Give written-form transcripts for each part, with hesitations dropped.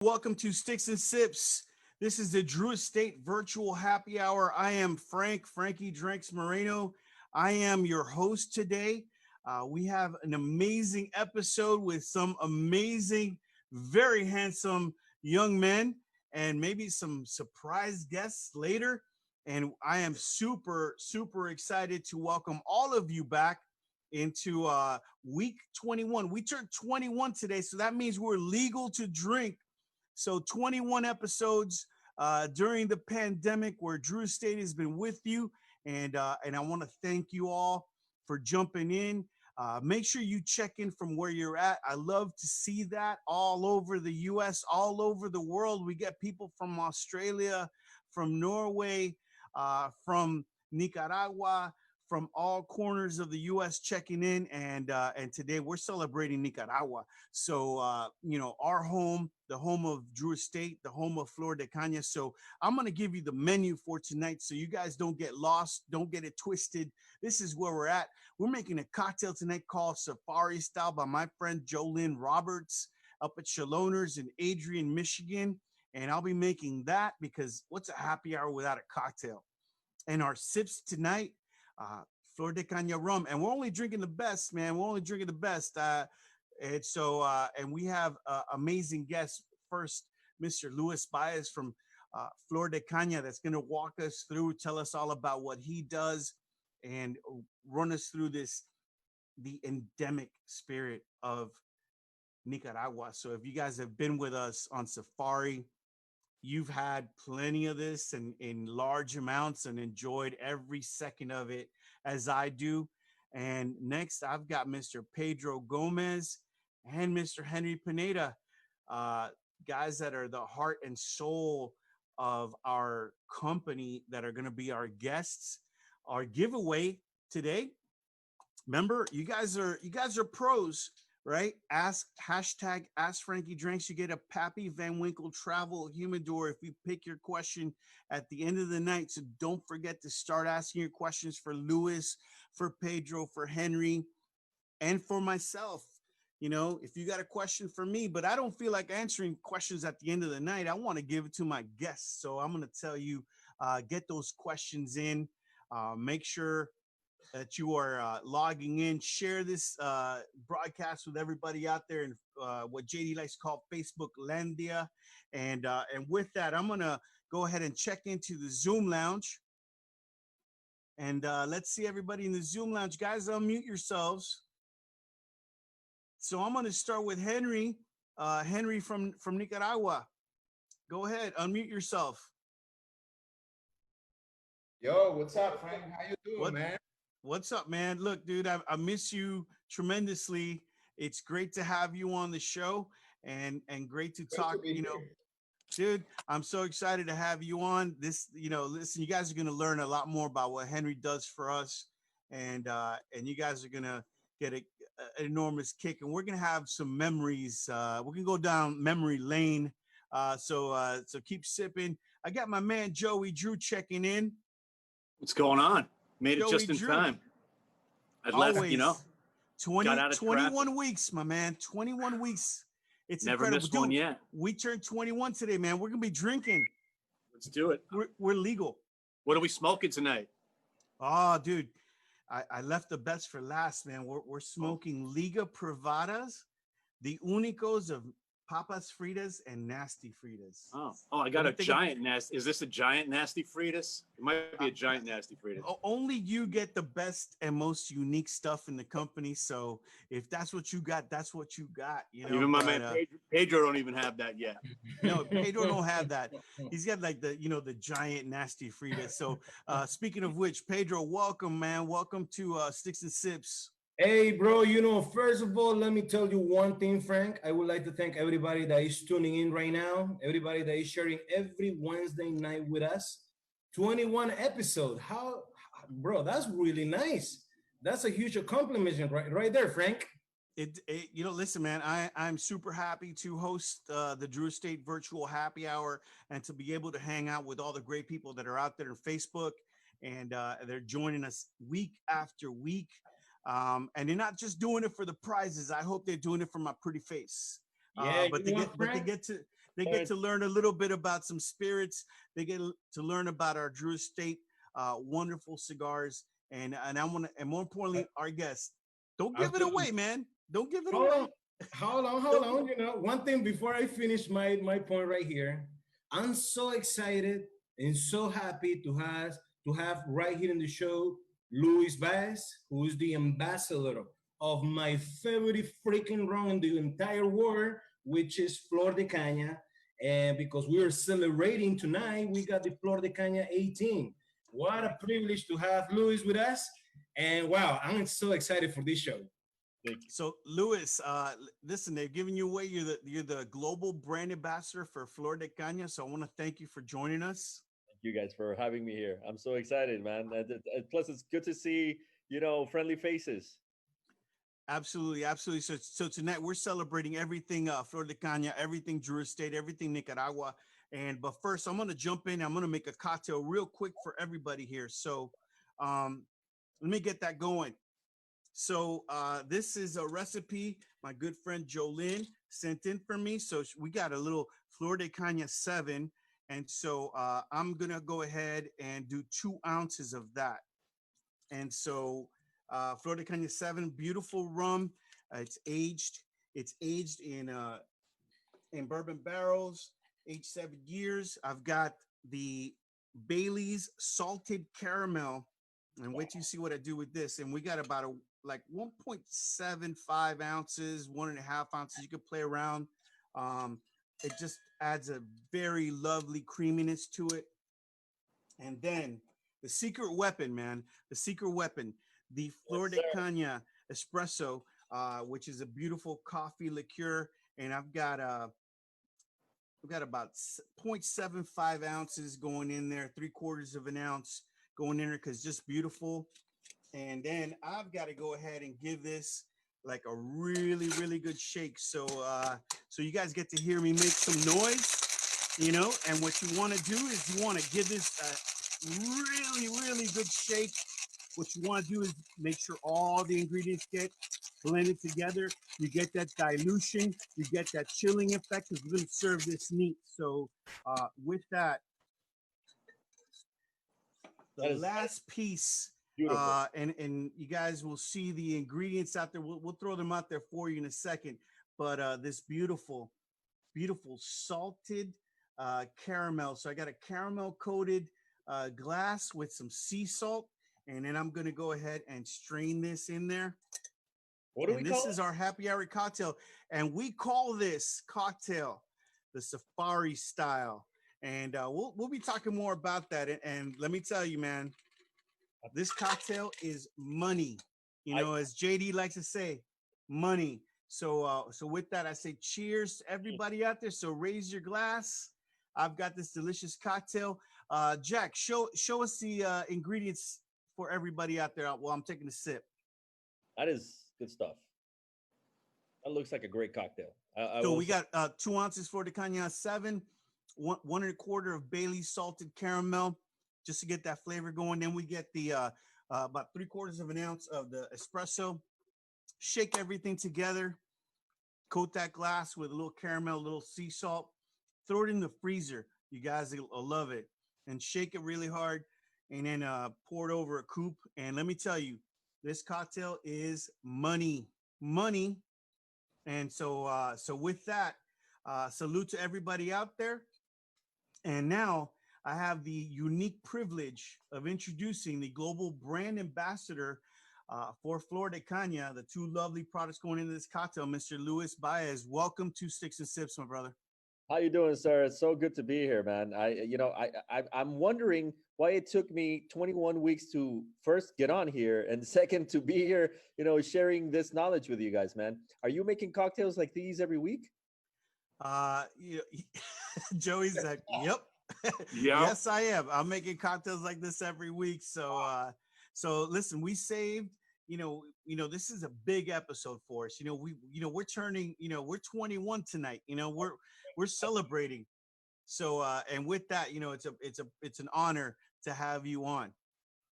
Welcome to Sticks and Sips. This is the Drew Estate Virtual Happy Hour. I am Frankie Drinks Moreno. I am your host today. We have an amazing episode with some amazing, very handsome young men and maybe some surprise guests later. And I am super excited to welcome all of you back into week 21. We turned 21 today, so that means we're legal to drink. So 21 episodes during the pandemic where Drew Estate has been with you. And I want to thank you all for jumping in. Make sure you check in from where you're at. I love to see that all over the U.S., all over the world. We get people from Australia, from Norway, from Nicaragua, from all corners of the U.S. checking in, and today we're celebrating Nicaragua. So our home, the home of Drew Estate, the home of Flor De Cana. So I'm gonna give you the menu for tonight, so you guys don't get lost, don't get it twisted. This is where we're at. We're making a cocktail tonight called Safari Style by my friend Jolynn Roberts up at Shaloners in Adrian, Michigan, and I'll be making that because what's a happy hour without a cocktail? And our sips tonight. Flor De Cana rum, and we're only drinking the best, man. We're only drinking the best. And we have amazing guests. First, Mr. Luis Baez from Flor De Cana, that's going to walk us through, tell us all about what he does, and run us through the endemic spirit of Nicaragua. So if you guys have been with us on Safari, you've had plenty of this and in large amounts and enjoyed every second of it as I do. And next, I've got Mr. Pedro Gomez and Mr. Henry Pineda, guys that are the heart and soul of our company that are going to be our guests. Our giveaway today. Remember, you guys are pros. Right? Ask Frankie Drinks. You get a Pappy Van Winkle travel humidor if you pick your question at the end of the night. So don't forget to start asking your questions for Louis, for Pedro, for Henry, and for myself. You know, if you got a question for me, but I don't feel like answering questions at the end of the night, I want to give it to my guests. So I'm going to tell you, get those questions in. Make sure that you are logging in. Share this broadcast with everybody out there in what JD likes to call Facebook Landia. And with that, I'm going to go ahead and check into the Zoom lounge. And let's see everybody in the Zoom lounge. Guys, unmute yourselves. So I'm going to start with Henry. Henry from Nicaragua. Go ahead, unmute yourself. Yo, what's up, Frank? How you doing, man? What's up, man? Look, dude, I miss you tremendously. It's great to have you on the show and great to talk, dude, I'm so excited to have you on this. Listen, you guys are going to learn a lot more about what Henry does for us. And you guys are going to get an enormous kick, and we're going to have some memories. We're going to go down memory lane. So keep sipping. I got my man, Joey Drew, checking in. What's going on? Made it just in time. I left, 21 weeks, my man. 21 weeks. It's never incredible. missed one yet. We turned 21 today, man. We're gonna be drinking. Let's do it. We're legal. What are we smoking tonight? Oh, dude, I left the best for last, man. We're smoking Liga Privadas, the Únicos of Papas Fritas and Nasty Fritas. Oh! I got a giant nasty. Is this a giant nasty Fritas? It might be a giant nasty Fritas. Only you get the best and most unique stuff in the company. So if that's what you got, that's what you got. Even my man Pedro don't even have that yet. No, Pedro don't have that. He's got like the giant nasty Fritas. So speaking of which, Pedro, welcome, man. Welcome to Sticks and Sips. Hey, bro, first of all, let me tell you one thing, Frank. I would like to thank everybody that is tuning in right now, everybody that is sharing every Wednesday night with us. 21 episodes. Bro, that's really nice. That's a huge accomplishment right there, Frank. Listen, man, I'm super happy to host the Drew Estate Virtual Happy Hour and to be able to hang out with all the great people that are out there on Facebook, and they're joining us week after week. And they're not just doing it for the prizes. I hope they're doing it for my pretty face. Yeah, but they get to They get to learn a little bit about some spirits. They get to learn about our Drew Estate wonderful cigars. And I want to, and more importantly, our guests. Don't give it away, man. Don't give it away. Hold on. You know, one thing before I finish my point right here, I'm so excited and so happy to have right here in the show Luis Baez, who is the ambassador of my favorite freaking rum in the entire world, which is Flor De Cana. And because we are celebrating tonight, we got the Flor De Cana 18. What a privilege to have Luis with us. And wow, I'm so excited for this show. So Luis, listen, they're giving you away. You're the global brand ambassador for Flor De Cana. So I want to thank you for joining us. Thank you guys for having me here. I'm so excited, man. Plus, it's good to see, friendly faces. Absolutely. So tonight we're celebrating everything Flor De Cana, everything Drew Estate, everything Nicaragua. But first, I'm going to jump in. I'm going to make a cocktail real quick for everybody here. So let me get that going. So this is a recipe my good friend Jolene sent in for me. So we got a little Flor De Cana 7. And so I'm going to go ahead and do 2 ounces of that. And so Flor De Cana 7, beautiful rum. It's aged in bourbon barrels, aged 7 years. I've got the Bailey's salted caramel. And wait till you see what I do with this. And we got about 1.75 ounces, 1.5 ounces. You could play around. It just adds a very lovely creaminess to it. And then the secret weapon, man, the Flor De Cana Espresso, which is a beautiful coffee liqueur. And I've got about 0.75 ounces going in there, 3/4 of an ounce going in there because just beautiful. And then I've got to go ahead and give this like a really, really good shake. So so you guys get to hear me make some noise, and what you want to do is you want to give this a really, really good shake. What you want to do is make sure all the ingredients get blended together. You get that dilution, you get that chilling effect because we're going to serve this neat. So with that, the last piece, and you guys will see the ingredients out there. We'll throw them out there for you in a second. But this beautiful salted caramel. So I got a caramel coated glass with some sea salt. And then I'm going to go ahead and strain this in there. What do we call it? This is our happy hour cocktail. And we call this cocktail the Safari style. And we'll be talking more about that. And let me tell you, man, this cocktail is money. As JD likes to say, money. So with that, I say cheers to everybody out there. So raise your glass. I've got this delicious cocktail. Jack, show us the ingredients for everybody out there while I'm taking a sip. That is good stuff. That looks like a great cocktail. So we got 2 ounces Flor De Cana 7, 1.25 of Bailey's salted caramel, just to get that flavor going. Then we get the about 3/4 of an ounce of the espresso. Shake everything together. Coat that glass with a little caramel, a little sea salt. Throw it in the freezer. You guys will love it. And shake it really hard. And then pour it over a coupe. And let me tell you, this cocktail is money. And so with that, salute to everybody out there. And now I have the unique privilege of introducing the global brand ambassador for Flor De Cana, the 2 lovely products going into this cocktail, Mr. Luis Baez. Welcome to Sticks and Sips, my brother. How you doing, sir? It's so good to be here, man. I'm wondering why it took me 21 weeks to first get on here and second to be here, sharing this knowledge with you guys, man. Are you making cocktails like these every week? Joey's like, yep. Yes, I am. I'm making cocktails like this every week. So listen, we saved, this is a big episode for us. We're turning, we're 21 tonight. We're celebrating. So and with that, it's an honor to have you on.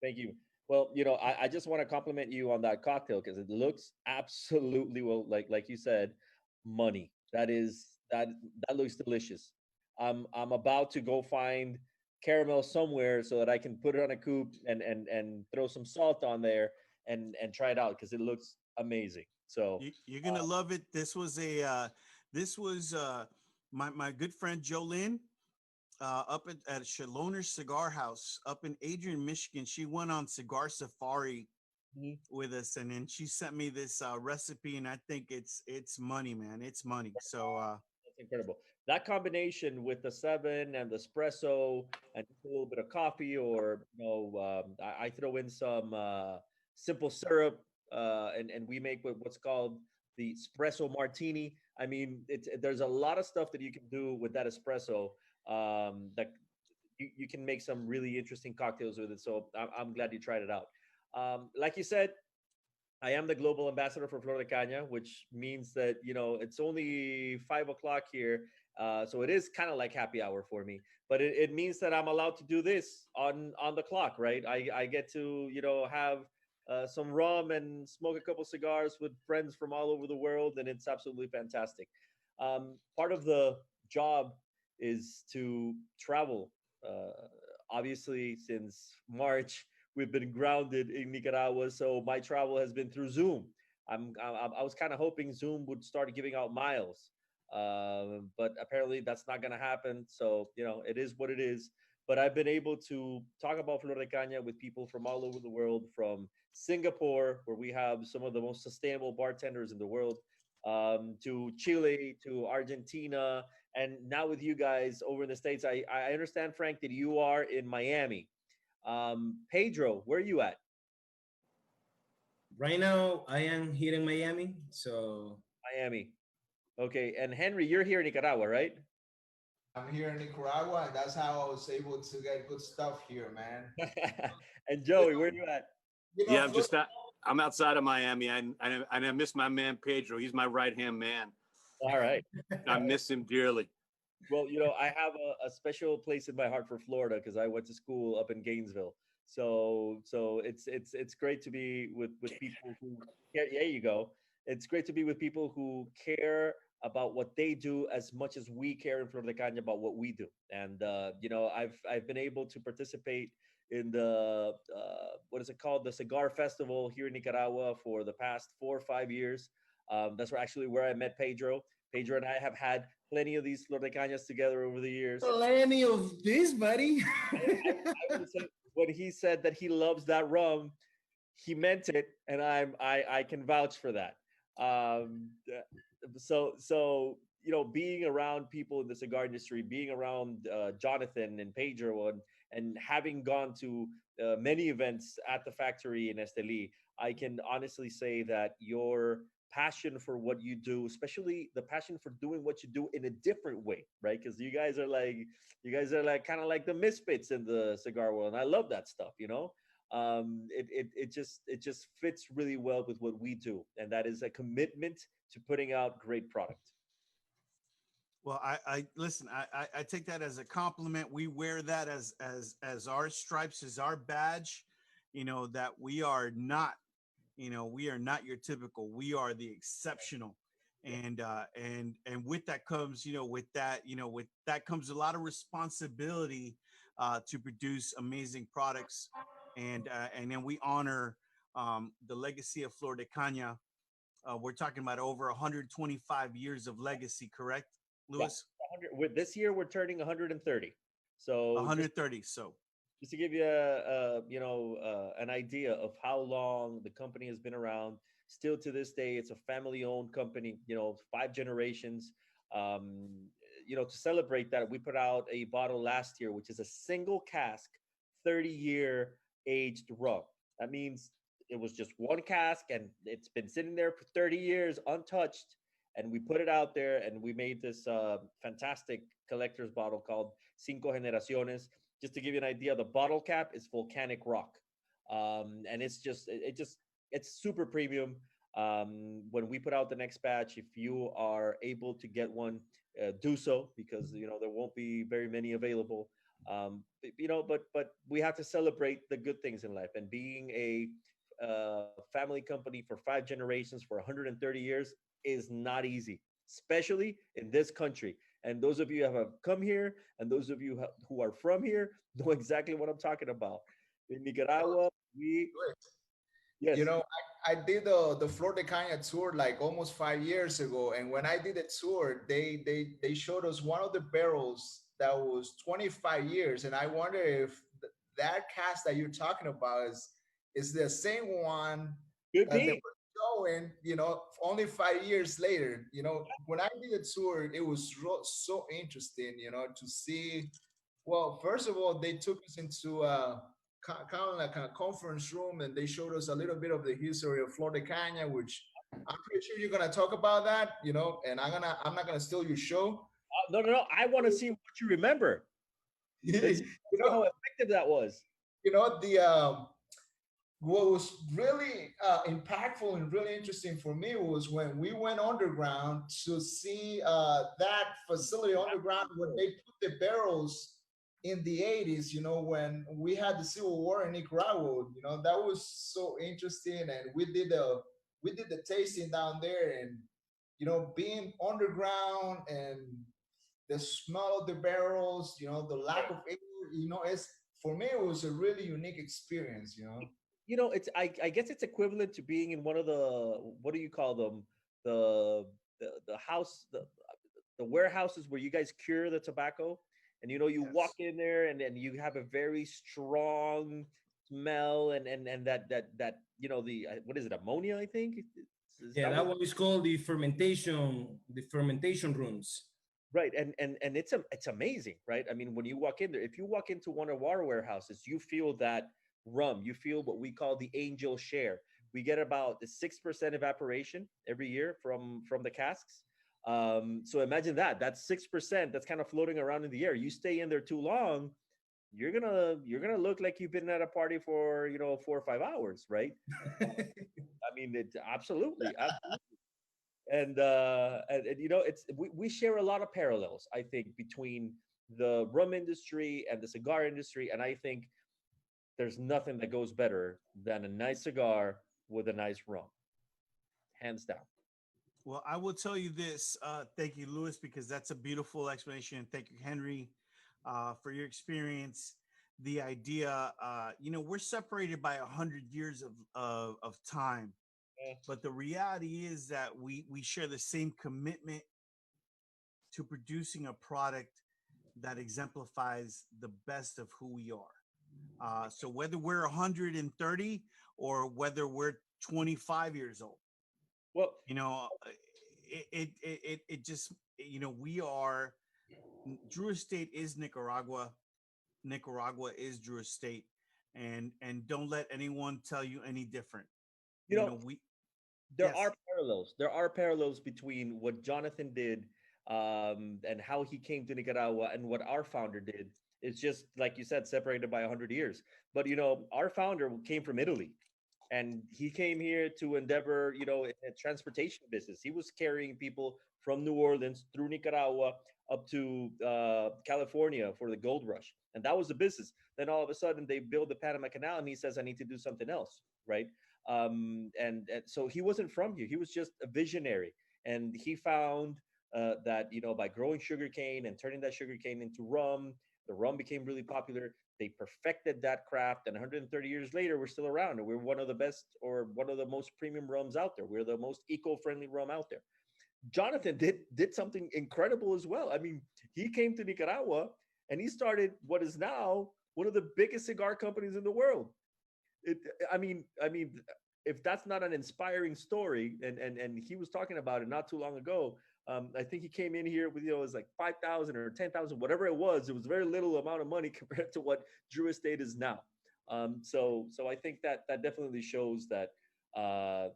Thank you. Well, I just want to compliment you on that cocktail because it looks absolutely, well, like you said, money. That is That that looks delicious. I'm about to go find caramel somewhere so that I can put it on a coupe and throw some salt on there and try it out because it looks amazing. So You're gonna love it. This was my good friend Jolynn up at Shaloner Cigar House up in Adrian, Michigan. She went on Cigar Safari Mhm. with us, and then she sent me this recipe, and I think it's money, man. It's money. So That's incredible. That combination with the seven and the espresso and just a little bit of coffee, or I throw in some simple syrup, and we make what's called the espresso martini. I mean, there's a lot of stuff that you can do with that espresso. That you can make some really interesting cocktails with it. So I'm glad you tried it out. Like you said, I am the global ambassador for Flor De Cana, which means that it's only 5 o'clock here, so it is kind of like happy hour for me. But it means that I'm allowed to do this on the clock, right? I get to have some rum and smoke a couple cigars with friends from all over the world, and it's absolutely fantastic. Part of the job is to travel. Obviously, since March, we've been grounded in Nicaragua, so my travel has been through Zoom. I was kind of hoping Zoom would start giving out miles, but apparently that's not going to happen. So it is what it is. But I've been able to talk about Flor de Cana with people from all over the world, from Singapore, where we have some of the most sustainable bartenders in the world, to Chile, to Argentina, and now with you guys over in the States. I understand, Frank, that you are in Miami. Pedro, where are you at? Right now, I am here in Miami. So Miami. Okay, and Henry, you're here in Nicaragua, right? I'm here in Nicaragua, and that's how I was able to get good stuff here, man. And You Joey, know, where are you at? you know, Yeah, Florida, I'm outside of Miami. I miss my man Pedro. He's my right hand man. All right. I miss him dearly. Well, I have a special place in my heart for Florida because I went to school up in Gainesville. So it's great to be with people who care. There you go. It's great to be with people who care about what they do as much as we care in Flor de Caña about what we do. And I've been able to participate in the what is it called, the Cigar Festival here in Nicaragua for the past 4 or 5 years. That's where I met Pedro. Pedro and I have had plenty of these Flor de Cañas together over the years. plenty of this, buddy. I would say when he said that he loves that rum, he meant it, and I can vouch for that. So being around people in the cigar industry, being around Jonathan and Pedro, and having gone to many events at the factory in Esteli, I can honestly say that your passion for what you do, especially the passion for doing what you do in a different way, right? Because you guys are like kind of like the misfits in the cigar world, and I love that stuff. It just fits really well with what we do, and that is a commitment to putting out great product. well, I listen. I take that as a compliment. We wear that as our stripes, as our badge. That we are not. We are not your typical. We are the exceptional. And with that comes, with that comes a lot of responsibility to produce amazing products, and then we honor the legacy of Flor de Cana. We're talking about over 125 years of legacy, correct, Yeah, Lewis? with this year we're turning 130. So 130. So just to give you an idea of how long the company has been around, still to this day it's a family owned company, 5 generations. um to celebrate that, we put out a bottle last year which is a single cask 30-year aged rum. That means it was just one cask and it's been sitting there for 30 years untouched, and we put it out there and we made this fantastic collector's bottle called Cinco Generaciones. Just to give you an idea, the bottle cap is volcanic rock, and it's super premium. When we put out the next batch, if you are able to get one, do so, because there won't be very many available. But we have to celebrate the good things in life, and being a family company for 5 generations for 130 years is not easy. especially in this country. And those of you who have come here and those of you who are from here know exactly what I'm talking about. In Nicaragua, we, You yes, know, I did the Flor De Cana tour like almost 5 years ago, and when I did the tour, they showed us one of the barrels that was 25 years, and I wonder if that cast that you're talking about is the same one could that they be. were showing, only 5 years later. When I did the tour, it was so interesting, to see. Well, first of all, they took us into kind of like a conference room, and they showed us a little bit of the history of Flor De Cana, which I'm pretty sure you're gonna talk about that, and I'm not gonna steal your show. No, no, no. I want to see what you remember. Let's you see how know, effective that was. the what was really impactful and really interesting for me was when we went underground to see that facility underground where they put the barrels in the 80s, when we had the civil war in Nicaragua. That was so interesting, and we did the tasting down there, and being underground and the smell of the barrels, the lack of air, it's for me it was a really unique experience. It's I guess it's equivalent to being in one of the, what do you call them, the house, the warehouses where you guys cure the tobacco, and you walk Yes. in there, and you have a very strong smell, and that the what is it, ammonia, I think. Is Yeah, that that what? one is called the fermentation rooms. Right, and it's amazing, right? I mean, when you walk in there, if you walk into one of our warehouses, you feel that rum. You feel what we call the angel share. We get about the 6% evaporation every year from the casks. So imagine that. That's 6% that's kind of floating around in the air. You stay in there too long, you're gonna look like you've been at a party for 4 or 5 hours, right? I mean, it absolutely, and we share a lot of parallels, I think, between the rum industry and the cigar industry, and I think there's nothing that goes better than a nice cigar with a nice rum, hands down. Well, I will tell you this. Thank you, Louis, because that's a beautiful explanation. Thank you, Henry, for your experience. The idea, we're separated by 100 years of time, but the reality is that we share the same commitment to producing a product that exemplifies the best of who we are. So whether we're 130 or whether we're 25 years old, Well, you know, it just, we are, Drew Estate is Nicaragua. Nicaragua is Drew Estate, and don't let anyone tell you any different. you know, We there yes. are parallels. There are parallels between what Jonathan did, and how he came to Nicaragua, and what our founder did. It's just like you said, separated by 100 years. But our founder came from Italy, and he came here to endeavor, in a transportation business. He was carrying people from New Orleans through Nicaragua up to California for the gold rush, and that was the business. Then all of a sudden, they build the Panama Canal, and he says, "I need to do something else," right? And so he wasn't from here. He was just a visionary, and he found that by growing sugarcane and turning that sugarcane into rum, the rum became really popular. They perfected that craft, and 130 years later, we're still around, and we're one of the best, or one of the most premium rums out there. We're the most eco-friendly rum out there. Jonathan did something incredible as well. I mean, he came to Nicaragua, and he started what is now one of the biggest cigar companies in the world. it, I mean, if that's not an inspiring story, and he was talking about it not too long ago. I think he came in here with, it was like 5,000 or 10,000, whatever it was. It was very little amount of money compared to what Drew Estate is now. So I think that definitely shows that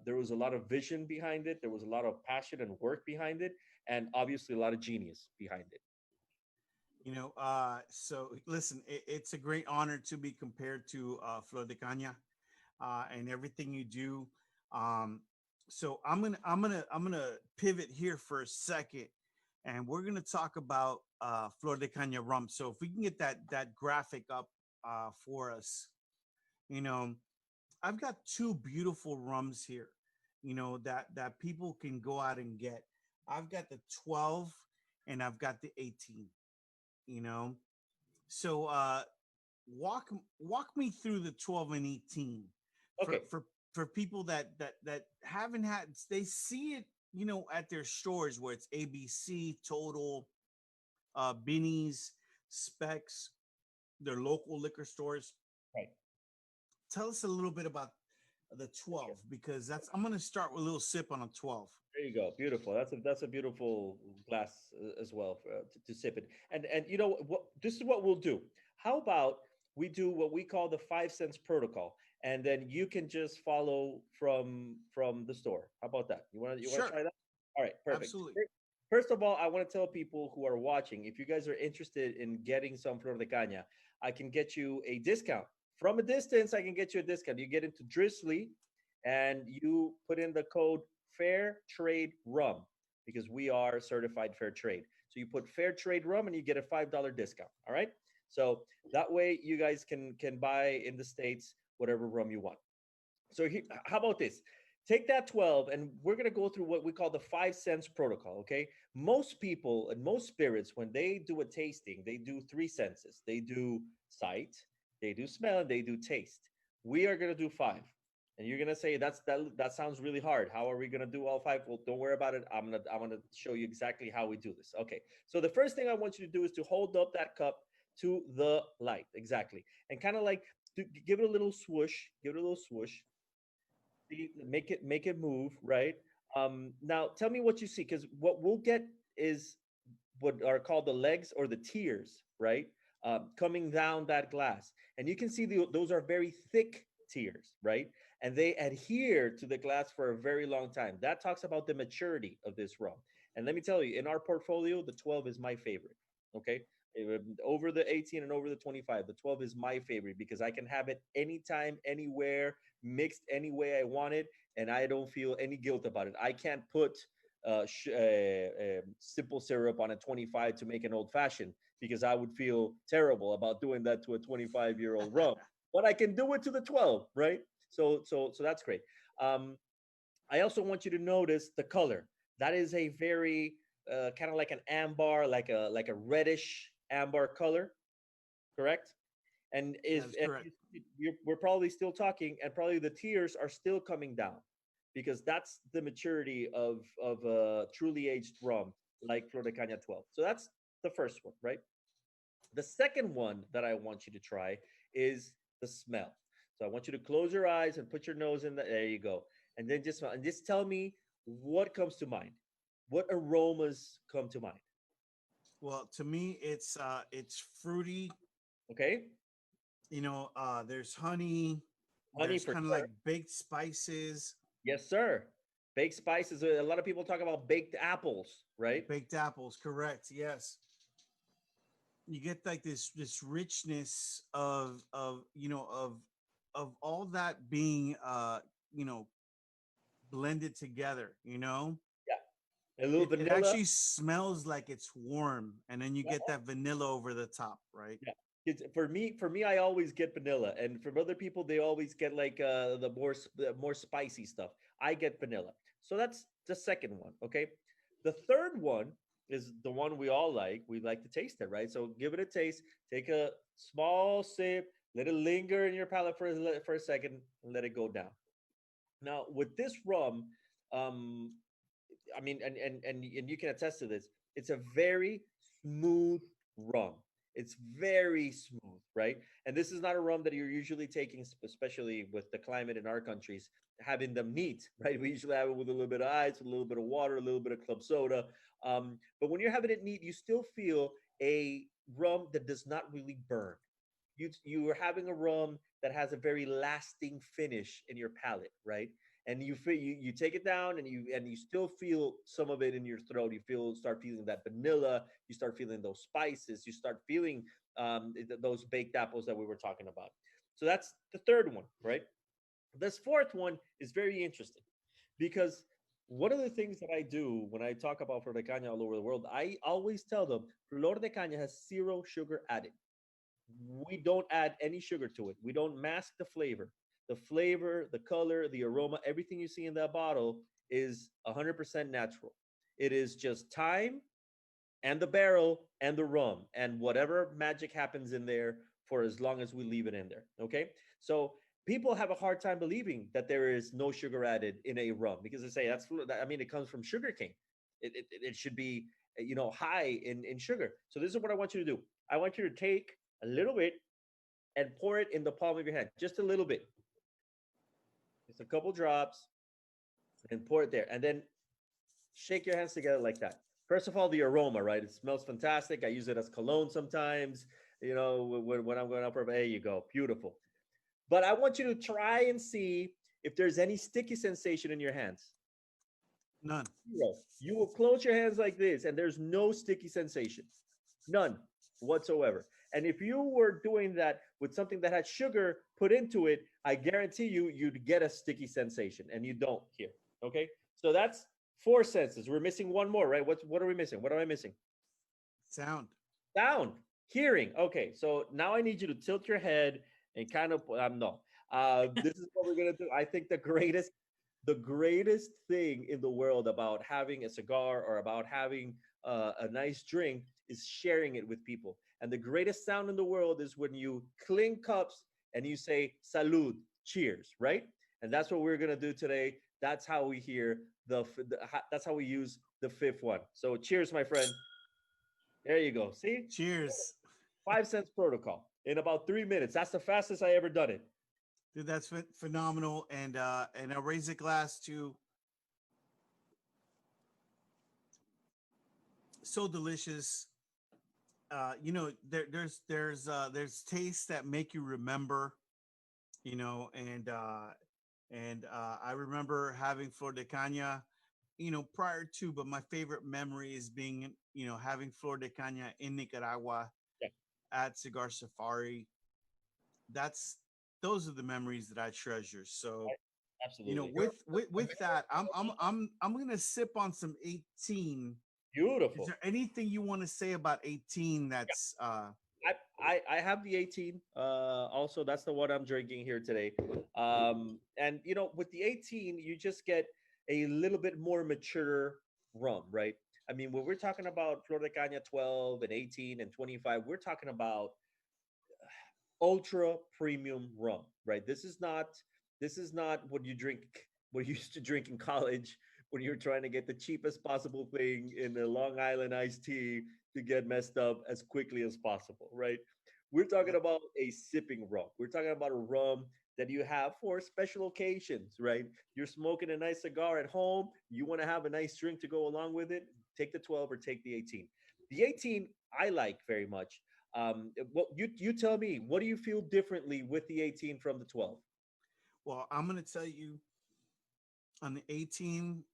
there was a lot of vision behind it. There was a lot of passion and work behind it, and obviously a lot of genius behind it. So listen, it's a great honor to be compared to Flor De Cana, and everything you do. So I'm gonna pivot here for a second, and we're gonna talk about Flor De Cana rum. So if we can get that graphic up for us, you know, I've got two beautiful rums here, that people can go out and get. I've got the 12 and I've got the 18, you know. So walk me through the 12 and 18 for Okay. for people that haven't had, they see it, you know, at their stores where it's ABC, Total, Binny's, Specs, their local liquor stores. Right. Tell us a little bit about the 12, because that's, I'm going to start with a little sip on a 12. There you go. Beautiful. That's a beautiful glass as well for, to sip it. And you know what? This is what we'll do. How about we do what we call the 5 cents protocol, and then you can just follow from the store. How about that? You want to Sure. try that? All right. Perfect. Absolutely. First of all, I want to tell people who are watching, if you guys are interested in getting some Flor de Cana, I can get you a discount. From a distance, I can get you a discount. You get into Drizzly and you put in the code Fair Trade Rum, because we are certified fair trade. So you put Fair Trade Rum and you get a $5 discount. All right. So that way you guys can buy in the States whatever rum you want. So how about this? Take that 12 and we're going to go through what we call the 5 cents protocol. Okay. Most people and most spirits, when they do a tasting, they do 3 senses. They do sight, they do smell, and they do taste. We are going to do 5. And you're gonna say that sounds really hard. How are we gonna do all 5? Well, don't worry about it. I'm gonna show you exactly how we do this. Okay. So the first thing I want you to do is to hold up that cup to the light, exactly, and kind of like give it a little swoosh. Give it a little swoosh. Make it move, right? Now tell me what you see, because what we'll get is what are called the legs or the tears, right? Coming down that glass, and you can see those are very thick tears, right? And they adhere to the glass for a very long time. That talks about the maturity of this rum. And let me tell you, in our portfolio, the 12 is my favorite. Okay. Over the 18 and over the 25, the 12 is my favorite because I can have it anytime, anywhere, mixed any way I want it, and I don't feel any guilt about it. I can't put simple syrup on a 25 to make an old fashioned because I would feel terrible about doing that to a 25-year-old rum. But I can do it to the 12, right? So that's great. I also want you to notice the color. That is a very kind of like an amber, like a reddish amber color, correct? And That's correct. we're probably still talking, and probably the tears are still coming down, because that's the maturity of a truly aged rum like Flor de Cana 12. So that's the first one, right? The second one that I want you to try is the smell. So I want you to close your eyes and put your nose in there you go. And then just smell, and just tell me what comes to mind. What aromas come to mind? Well, to me, it's fruity. Okay? You know, there's honey. Honey There's for kind of sure. like baked spices, Yes, sir. Baked spices. A lot of people talk about baked apples, right? baked apples. Correct. Yes. You get like this richness of you know of all that being you know blended together. You know, Yeah. A little it vanilla. actually smells like it's warm, and then you get that vanilla over the top, right? Yeah. For me, I always get vanilla, and from other people, they always get like the more spicy stuff. I get vanilla, so that's the second one. Okay, the third one is the one we all like. We like to taste it, right? So give it a taste. Take a small sip. Let it linger in your palate for a second, and let it go down. Now, with this rum, um, I mean, and you can attest to this. It's a very smooth rum. It's very smooth, right? And this is not a rum that you're usually taking, especially with the climate in our countries, having them neat, right? We usually have it with a little bit of ice, a little bit of water, a little bit of club soda. But when you're having it neat, you still feel a rum that does not really burn. You are having a rum that has a very lasting finish in your palate, right? And you take it down, and you still feel some of it in your throat. You start feeling that vanilla. You start feeling those spices. You start feeling those baked apples that we were talking about. So that's the third one, right? This fourth one is very interesting because one of the things that I do when I talk about Flor de Cana all over the world, I always tell them Flor de Cana has 0 sugar added. We don't add any sugar to it. We don't mask the flavor. The flavor, the color, the aroma, everything you see in that bottle is 100% natural. It is just time and the barrel and the rum and whatever magic happens in there for as long as we leave it in there. Okay. So people have a hard time believing that there is no sugar added in a rum because they say I mean, it comes from sugar cane. It should be, high in sugar. So this is what I want you to do. I want you to take a little bit and pour it in the palm of your hand, just a little bit. Just a couple drops and pour it there. And then shake your hands together like that. First of all, the aroma, right? It smells fantastic. I use it as cologne sometimes, when I'm going up. There you go. Beautiful. But I want you to try and see if there's any sticky sensation in your hands. None. Zero. You will close your hands like this, and there's no sticky sensation. None whatsoever. And if you were doing that with something that had sugar put into it, I guarantee you'd get a sticky sensation, and you don't here. Okay? So that's 4 senses. We're missing one more, right? What are we missing? What am I missing? Sound. Sound. Hearing. Okay, so now I need you to tilt your head and kind of no. This is what we're gonna do. I think the greatest thing in the world about having a cigar or about having a nice drink is sharing it with people. And the greatest sound in the world is when you clink cups and you say salud, cheers, right? And that's what we're gonna do today. That's how we hear that's how we use the 5th one. So cheers, my friend. There you go. See? Cheers. 5 cents protocol in about 3 minutes. That's the fastest I ever done it. Dude, that's phenomenal. And I'll raise a glass to so delicious. There's tastes that make you remember, and I remember having Flor De Cana, prior to, but my favorite memory is being, having Flor De Cana in Nicaragua at Cigar Safari. Those are the memories that I treasure. So, Absolutely. with that, I'm gonna sip on some 18. Beautiful. Is there anything you want to say about 18 that's I have the 18. Also, that's the one I'm drinking here today. And with the 18, you just get a little bit more mature rum, right? I mean, when we're talking about Flor De Cana 12 and 18 and 25, we're talking about ultra premium rum, right? This is not what you used to drink in college when you're trying to get the cheapest possible thing in the Long Island iced tea to get messed up as quickly as possible, right? We're talking about a sipping rum. We're talking about a rum that you have for special occasions, right? You're smoking a nice cigar at home. You want to have a nice drink to go along with it. Take the 12 or take the 18. The 18 I like very much. Well, you tell me, what do you feel differently with the 18 from the 12? Well, I'm gonna tell you, on the 18,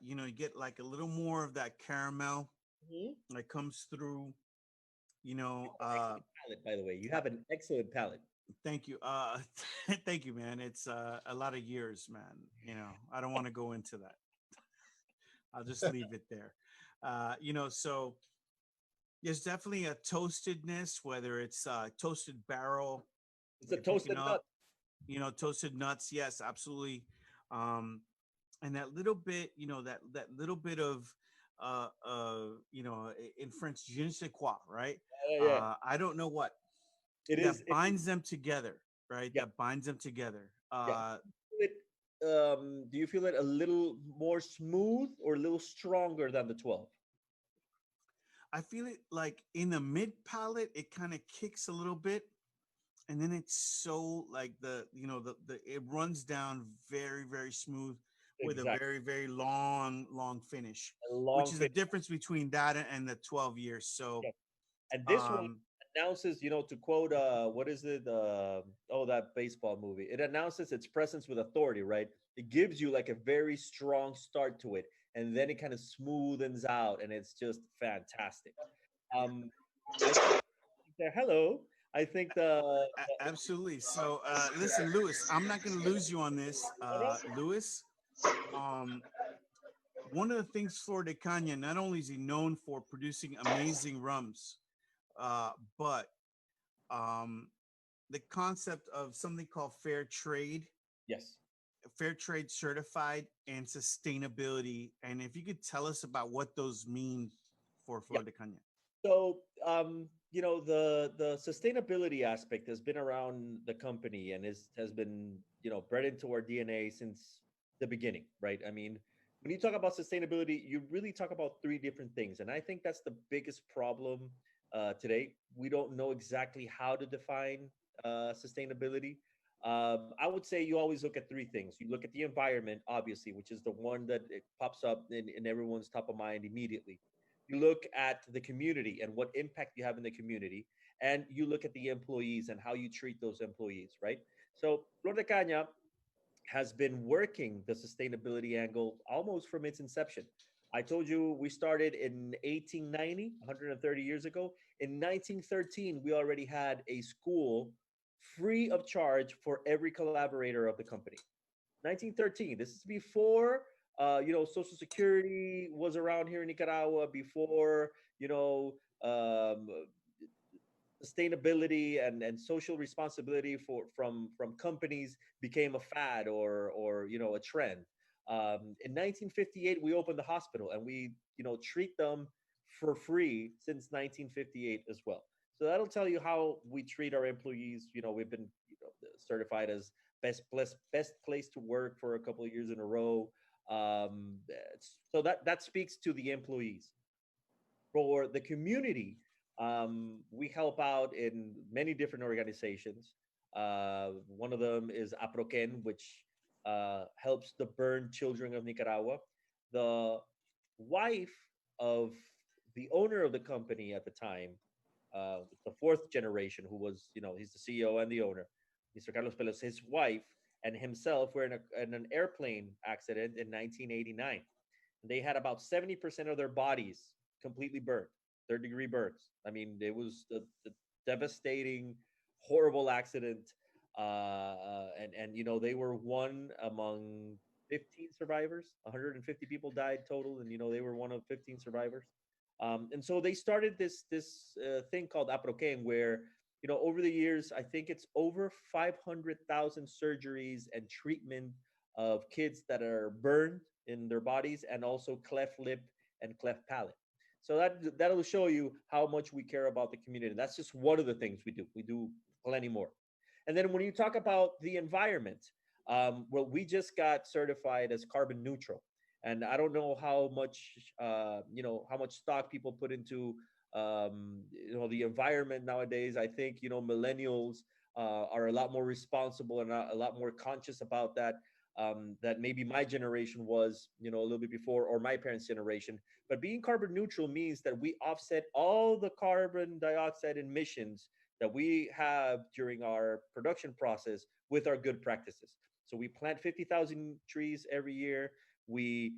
you get like a little more of that caramel that comes through. Palate, by the way, you have an excellent palate. Thank you. Thank you, man. It's a lot of years, man. I don't want to go into that. I'll just leave it there. So there's definitely a toastedness, whether it's toasted barrel. It's a toasted nut. Toasted nuts. Yes, absolutely. And that little bit, that little bit of, in French, je ne sais quoi, right? Yeah. I don't know what It binds them together, right? Yeah. That binds them together. Do you feel it a little more smooth or a little stronger than the 12? I feel it like in the mid palate, it kind of kicks a little bit, and then it's so like it runs down very, very smooth with a very, very long finish, which is the difference between that and the 12 years. So, and this one announces, to quote, what is it? That baseball movie. It announces its presence with authority, right? It gives you like a very strong start to it, and then it kind of smoothens out, and it's just fantastic. Hello. I think absolutely. So, listen, Lewis, I'm not going to lose you on this, Lewis. One of the things Flor De Cana, not only is he known for producing amazing rums, but the concept of something called fair trade. Yes. fair trade certified and sustainability. And if you could tell us about what those mean for Flor de Cana. So, the sustainability aspect has been around the company and has been, bred into our DNA since the beginning, right? I mean, when you talk about sustainability, you really talk about three different things, and I think that's the biggest problem today. We don't know exactly how to define sustainability. I would say you always look at three things. You look at the environment, obviously, which is the one that it pops up in everyone's top of mind immediately. You look at the community and what impact you have in the community, and you look at the employees and how you treat those employees, right? So Flor de Caña has been working the sustainability angle almost from its inception. I told you we started in 1890, 130 years ago. In 1913, we already had a school free of charge for every collaborator of the company. 1913. This is before Social Security was around here in Nicaragua, before sustainability and social responsibility from companies became a fad or a trend. In 1958, we opened the hospital and we treat them for free since 1958 as well. So that'll tell you how we treat our employees. We've been certified as best place to work for a couple of years in a row. So that speaks to the employees. For the community, we help out in many different organizations. One of them is APROQUEN, which helps the burned children of Nicaragua. The wife of the owner of the company at the time, the fourth generation, who was, he's the CEO and the owner, Mr. Carlos Pelos, his wife and himself were in an airplane accident in 1989. They had about 70% of their bodies completely burned, third-degree burns. I mean, it was a devastating, horrible accident. And they were one among 15 survivors. 150 people died total, and they were one of 15 survivors. And so they started this thing called APROQUEN, where over the years, I think it's over 500,000 surgeries and treatment of kids that are burned in their bodies, and also cleft lip and cleft palate. So that'll show you how much we care about the community. That's just one of the things we do. We do plenty more. And then when you talk about the environment, we just got certified as carbon neutral. And I don't know how much stock people put into the environment nowadays. I think millennials are a lot more responsible and a lot more conscious about that. That maybe my generation was, a little bit before, or my parents' generation. But being carbon neutral means that we offset all the carbon dioxide emissions that we have during our production process with our good practices. So we plant 50,000 trees every year. We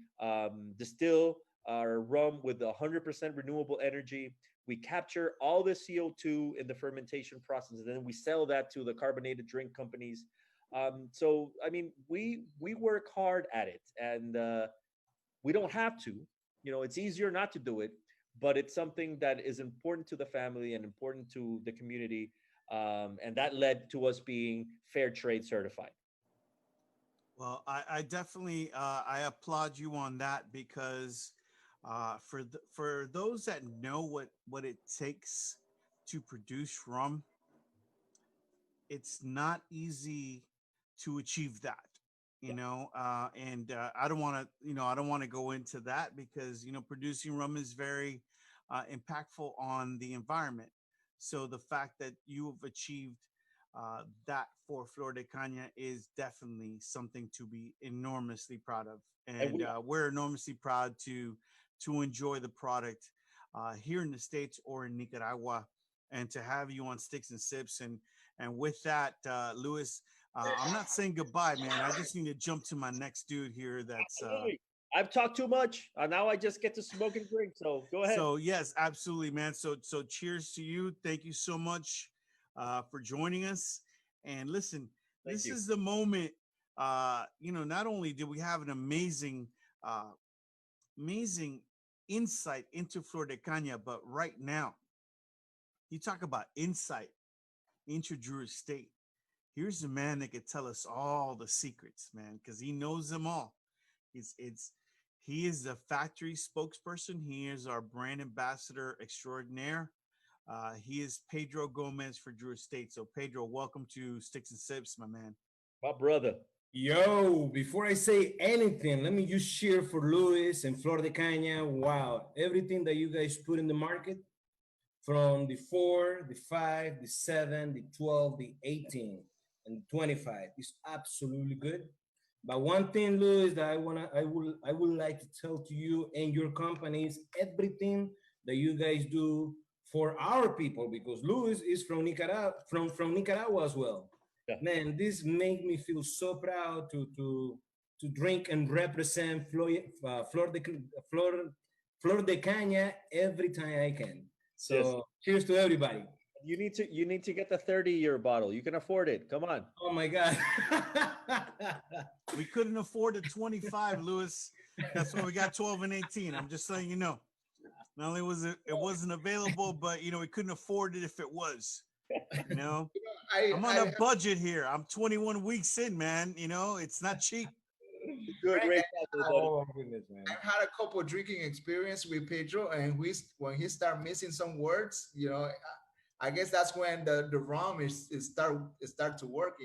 distill our rum with 100% renewable energy. We capture all the CO2 in the fermentation process, and then we sell that to the carbonated drink companies. So, I mean, we work hard at it, and we don't have to. It's easier not to do it, but it's something that is important to the family and important to the community, and that led to us being fair trade certified. Well, I definitely I applaud you on that, because for those that know what it takes to produce rum, it's not easy to achieve that. And I don't want to go into that, because producing rum is very impactful on the environment. So the fact that you have achieved that for Flor de Cana is definitely something to be enormously proud of, and we're enormously proud to enjoy the product here in the States or in Nicaragua, and to have you on Sticks and Sips. And with that, Louis, I'm not saying goodbye, man. I just need to jump to my next dude here. That's I've talked too much. Now I just get to smoke and drink. So go ahead. So yes, absolutely, man. So cheers to you. Thank you so much for joining us. And listen, this is the moment. Not only did we have an amazing insight into Flor de Cana, but right now, you talk about insight into Drew Estate. here's a man that could tell us all the secrets, man, because he knows them all. He is the factory spokesperson. He is our brand ambassador extraordinaire. He is Pedro Gomez for Drew Estate. So Pedro, welcome to Sticks and Sips, my man. My brother. Yo, before I say anything, let me just cheer for Luis and Flor De Cana. Wow, everything that you guys put in the market, from the 4, the 5, the 7, the 12, the 18, and the 25 is absolutely good. But one thing, Luis, that I would like to tell to you and your companies, everything that you guys do for our people, because Luis is from Nicaragua, from Nicaragua as well. Yeah. Man, this makes me feel so proud to drink and represent Flor De Cana every time I can. So Yes. cheers to everybody. You need to get the 30-year bottle. You can afford it. Come on. Oh my God. We couldn't afford the 25, Lewis. That's why we got 12 and 18. I'm just letting you know. Not only was it wasn't available, but we couldn't afford it if it was. I'm on a budget here. I'm 21 weeks in, man. It's not cheap. Good, great. Oh goodness, man. I've had a couple drinking experience with Pedro, and when he start missing some words, I guess that's when the rum is start to work.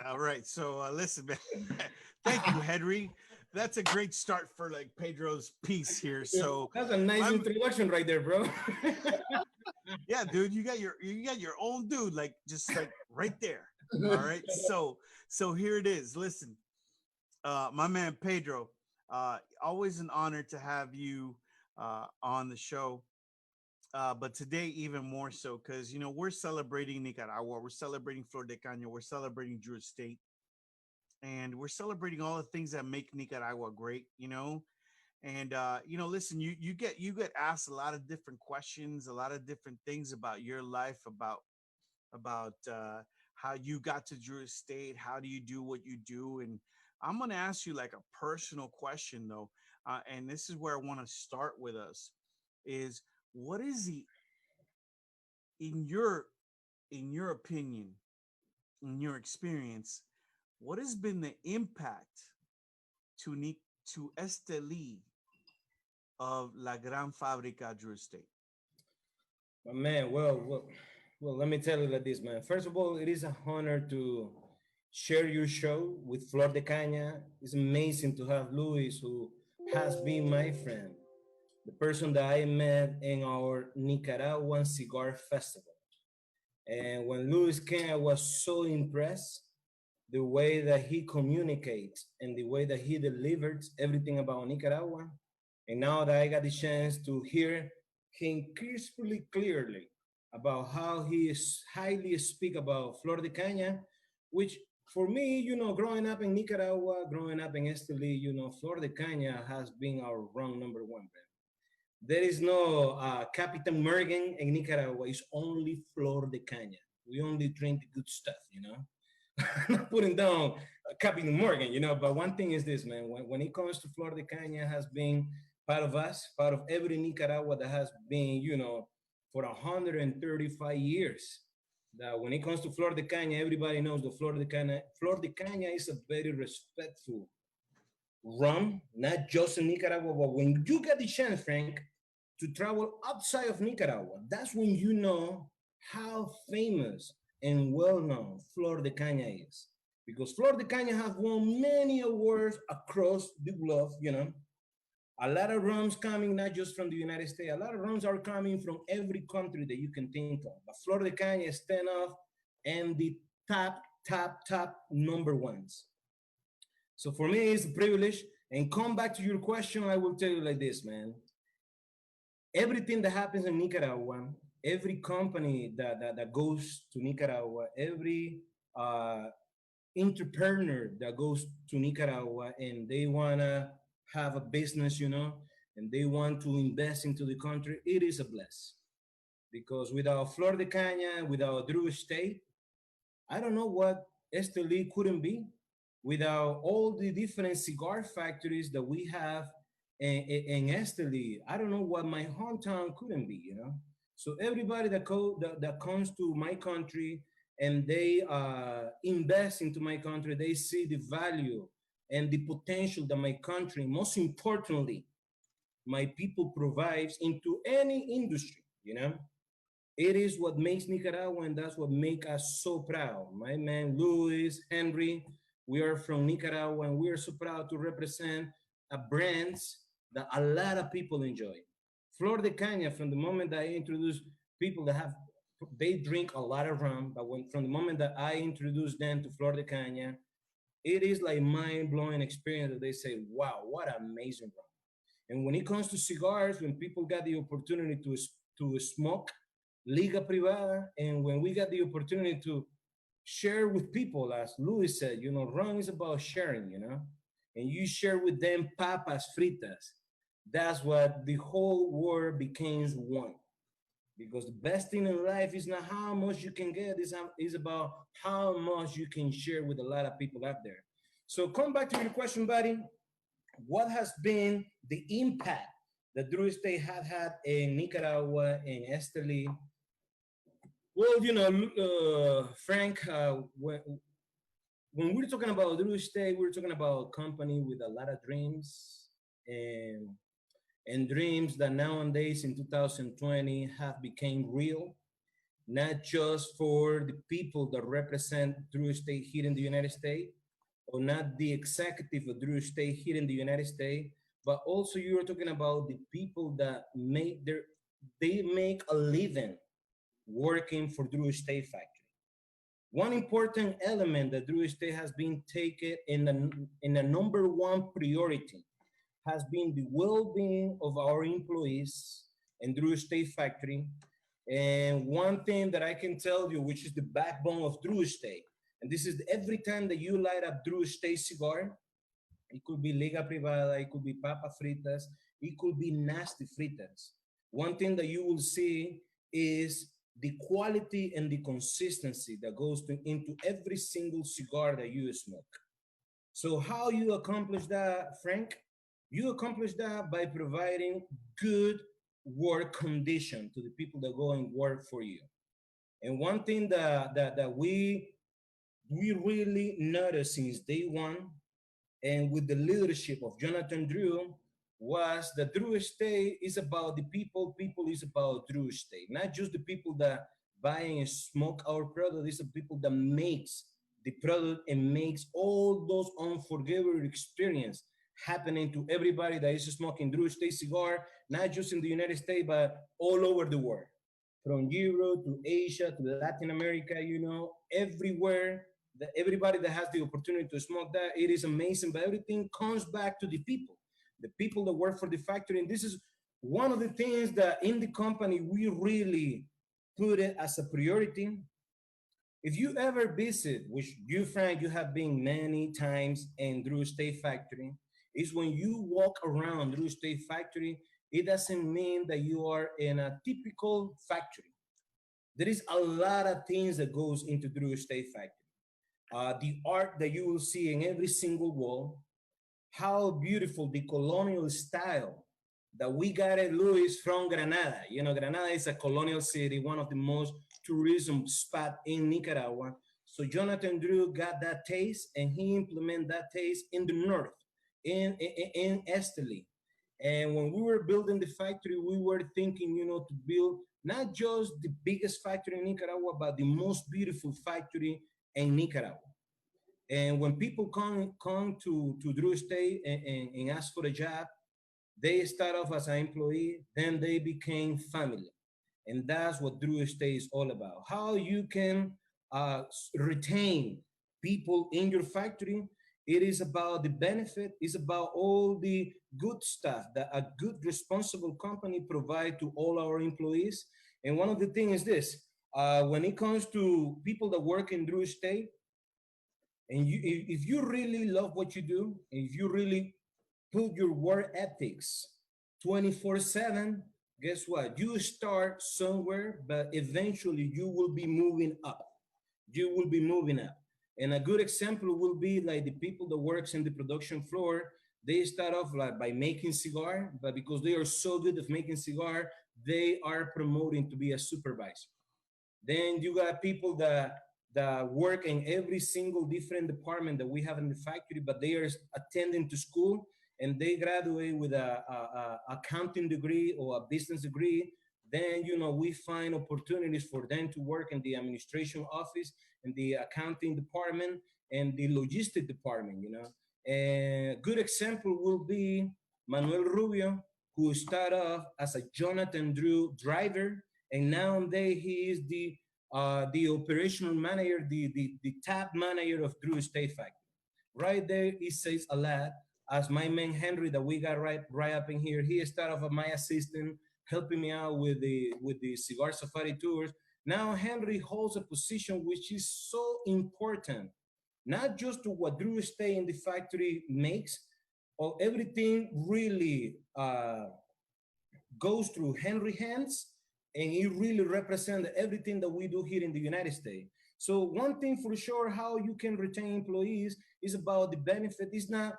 All right. So listen, man. Thank you, Henry. That's a great start for like Pedro's piece here. So that's a nice introduction right there, bro. Yeah, dude, you got your own dude, like just like right there. All right. So here it is. Listen, my man Pedro, always an honor to have you on the show. But today even more so, because we're celebrating Nicaragua, we're celebrating Flor De Cana, we're celebrating Drew Estate, and we're celebrating all the things that make Nicaragua great, And listen, you get asked a lot of different questions, a lot of different things about your life, about how you got to Drew Estate, how do you do what you do, and I'm gonna ask you like a personal question though, and this is where I want to start with us is. What is in your opinion, in your experience, what has been the impact to Esteli of La Gran Fábrica Drew Estate? Man, well, let me tell you like this, man. First of all, it is an honor to share your show with Flor De Cana. It's amazing to have Luis, who has been my friend, the person that I met in our Nicaragua and Cigar Festival. And when Luis came, I was so impressed the way that he communicates and the way that he delivers everything about Nicaragua. And now that I got the chance to hear him clearly about how he is highly speak about Flor De Cana, which for me, growing up in Nicaragua, growing up in Esteli, Flor De Cana has been our rum number one brand. There is no Captain Morgan in Nicaragua. It's only Flor De Cana. We only drink the good stuff, Not putting down Captain Morgan, But one thing is this, man. When it comes to Flor De Cana, has been part of us, part of every Nicaragua that has been, for 135 years. That when it comes to Flor De Cana, everybody knows the Flor De Cana. Flor De Cana is a very respectful rum, not just in Nicaragua, but when you get the chance, Frank, to travel outside of Nicaragua, that's when you know how famous and well-known Flor De Cana is. Because Flor De Cana have won many awards across the globe, A lot of rums coming not just from the United States, a lot of rums are coming from every country that you can think of. But Flor De Cana stand off and the top number ones. So for me, it's a privilege. And come back to your question, I will tell you like this, man. Everything that happens in Nicaragua, every company that goes to Nicaragua, every entrepreneur that goes to Nicaragua and they want to have a business, and they want to invest into the country, it is a bless. Because without Flor De Cana, without Drew Estate, I don't know what Esteli couldn't be. Without all the different cigar factories that we have in Esteli, I don't know what my hometown couldn't be, So everybody that comes to my country and they invest into my country, they see the value and the potential that my country, most importantly, my people provides into any industry, you know? It is what makes Nicaragua, and that's what makes us so proud. My man, Luis, Henry, we are from Nicaragua, and we are so proud to represent a brands that a lot of people enjoy. Flor De Cana, from the moment that I introduce people that have, they drink a lot of rum, but from the moment that I introduce them to Flor De Cana, it is like mind-blowing experience that they say, wow, what amazing rum. And when it comes to cigars, when people got the opportunity to smoke Liga Privada, and when we got the opportunity to share with people, as Louis said, you know, rum is about sharing, you know, and you share with them papas fritas. That's what the whole world becomes one. Because the best thing in life is not how much you can get, it's about how much you can share with a lot of people out there. So come back to your question, buddy. What has been the impact that Drew Estate have had in Nicaragua and Esteli? Well, you know, Frank, when we're talking about Drew Estate, we're talking about a company with a lot of dreams and dreams that nowadays in 2020 have become real, not just for the people that represent Drew Estate here in the United States, or not the executive of Drew Estate here in the United States, but also you're talking about the people that they make a living working for Drew Estate Factory. One important element that Drew Estate has been taken in the number one priority has been the well-being of our employees in Drew Estate Factory. And one thing that I can tell you, which is the backbone of Drew Estate, and this is every time that you light up Drew Estate cigar, it could be Liga Privada, it could be Papa Fritas, it could be Nasty Fritas. One thing that you will see is the quality and the consistency that goes into every single cigar that you smoke. So how you accomplish that, Frank? You accomplish that by providing good work condition to the people that go and work for you. And one thing that we really noticed since day one, and with the leadership of Jonathan Drew, was that Drew Estate is about the people, people is about Drew Estate, not just the people that buy and smoke our product, it's the people that makes the product and makes all those unforgettable experience happening to everybody that is smoking Drew Estate cigar, not just in the United States, but all over the world. From Europe to Asia to Latin America, you know, everywhere, everybody that has the opportunity to smoke that, it is amazing, but everything comes back to the people that work for the factory. And this is one of the things that in the company, we really put it as a priority. If you ever visit, which you, Frank, you have been many times in Drew Estate Factory, is when you walk around Drew Estate Factory, it doesn't mean that you are in a typical factory. There is a lot of things that goes into Drew Estate Factory. The art that you will see in every single wall, how beautiful the colonial style that we got at Luis from Granada. You know, Granada is a colonial city, one of the most tourism spot in Nicaragua. So Jonathan Drew got that taste and he implemented that taste in the north, in Esteli. And when we were building the factory, we were thinking, you know, to build not just the biggest factory in Nicaragua, but the most beautiful factory in Nicaragua. And when people come to Drew Estate and ask for a job, they start off as an employee, then they became family. And that's what Drew Estate is all about. How you can retain people in your factory. It is about the benefit. It's about all the good stuff that a good, responsible company provide to all our employees. And one of the things is this, when it comes to people that work in Drew Estate, and if you really love what you do, and if you really put your work ethics 24/7, guess what? You start somewhere, but eventually you will be moving up. You will be moving up. And a good example will be like the people that works in the production floor. They start off like by making cigar, but because they are so good at making cigar, they are promoting to be a supervisor. Then you got people that that work in every single different department that we have in the factory, but they are attending to school and they graduate with a accounting degree or a business degree, then we find opportunities for them to work in the administration office, in the accounting department, and the logistic department. A good example will be Manuel Rubio, who started off as a Jonathan Drew driver, and nowadays he is the operational manager, the top manager of Drew State Factory. Right there, it says a lot. As my man Henry that we got right up in here, he started off as my assistant, helping me out with the Cigar Safari tours. Now Henry holds a position which is so important, not just to what Drew Estate in the factory makes, or everything really goes through Henry hands, and it really represents everything that we do here in the United States. So one thing for sure, how you can retain employees is about the benefit. It's not,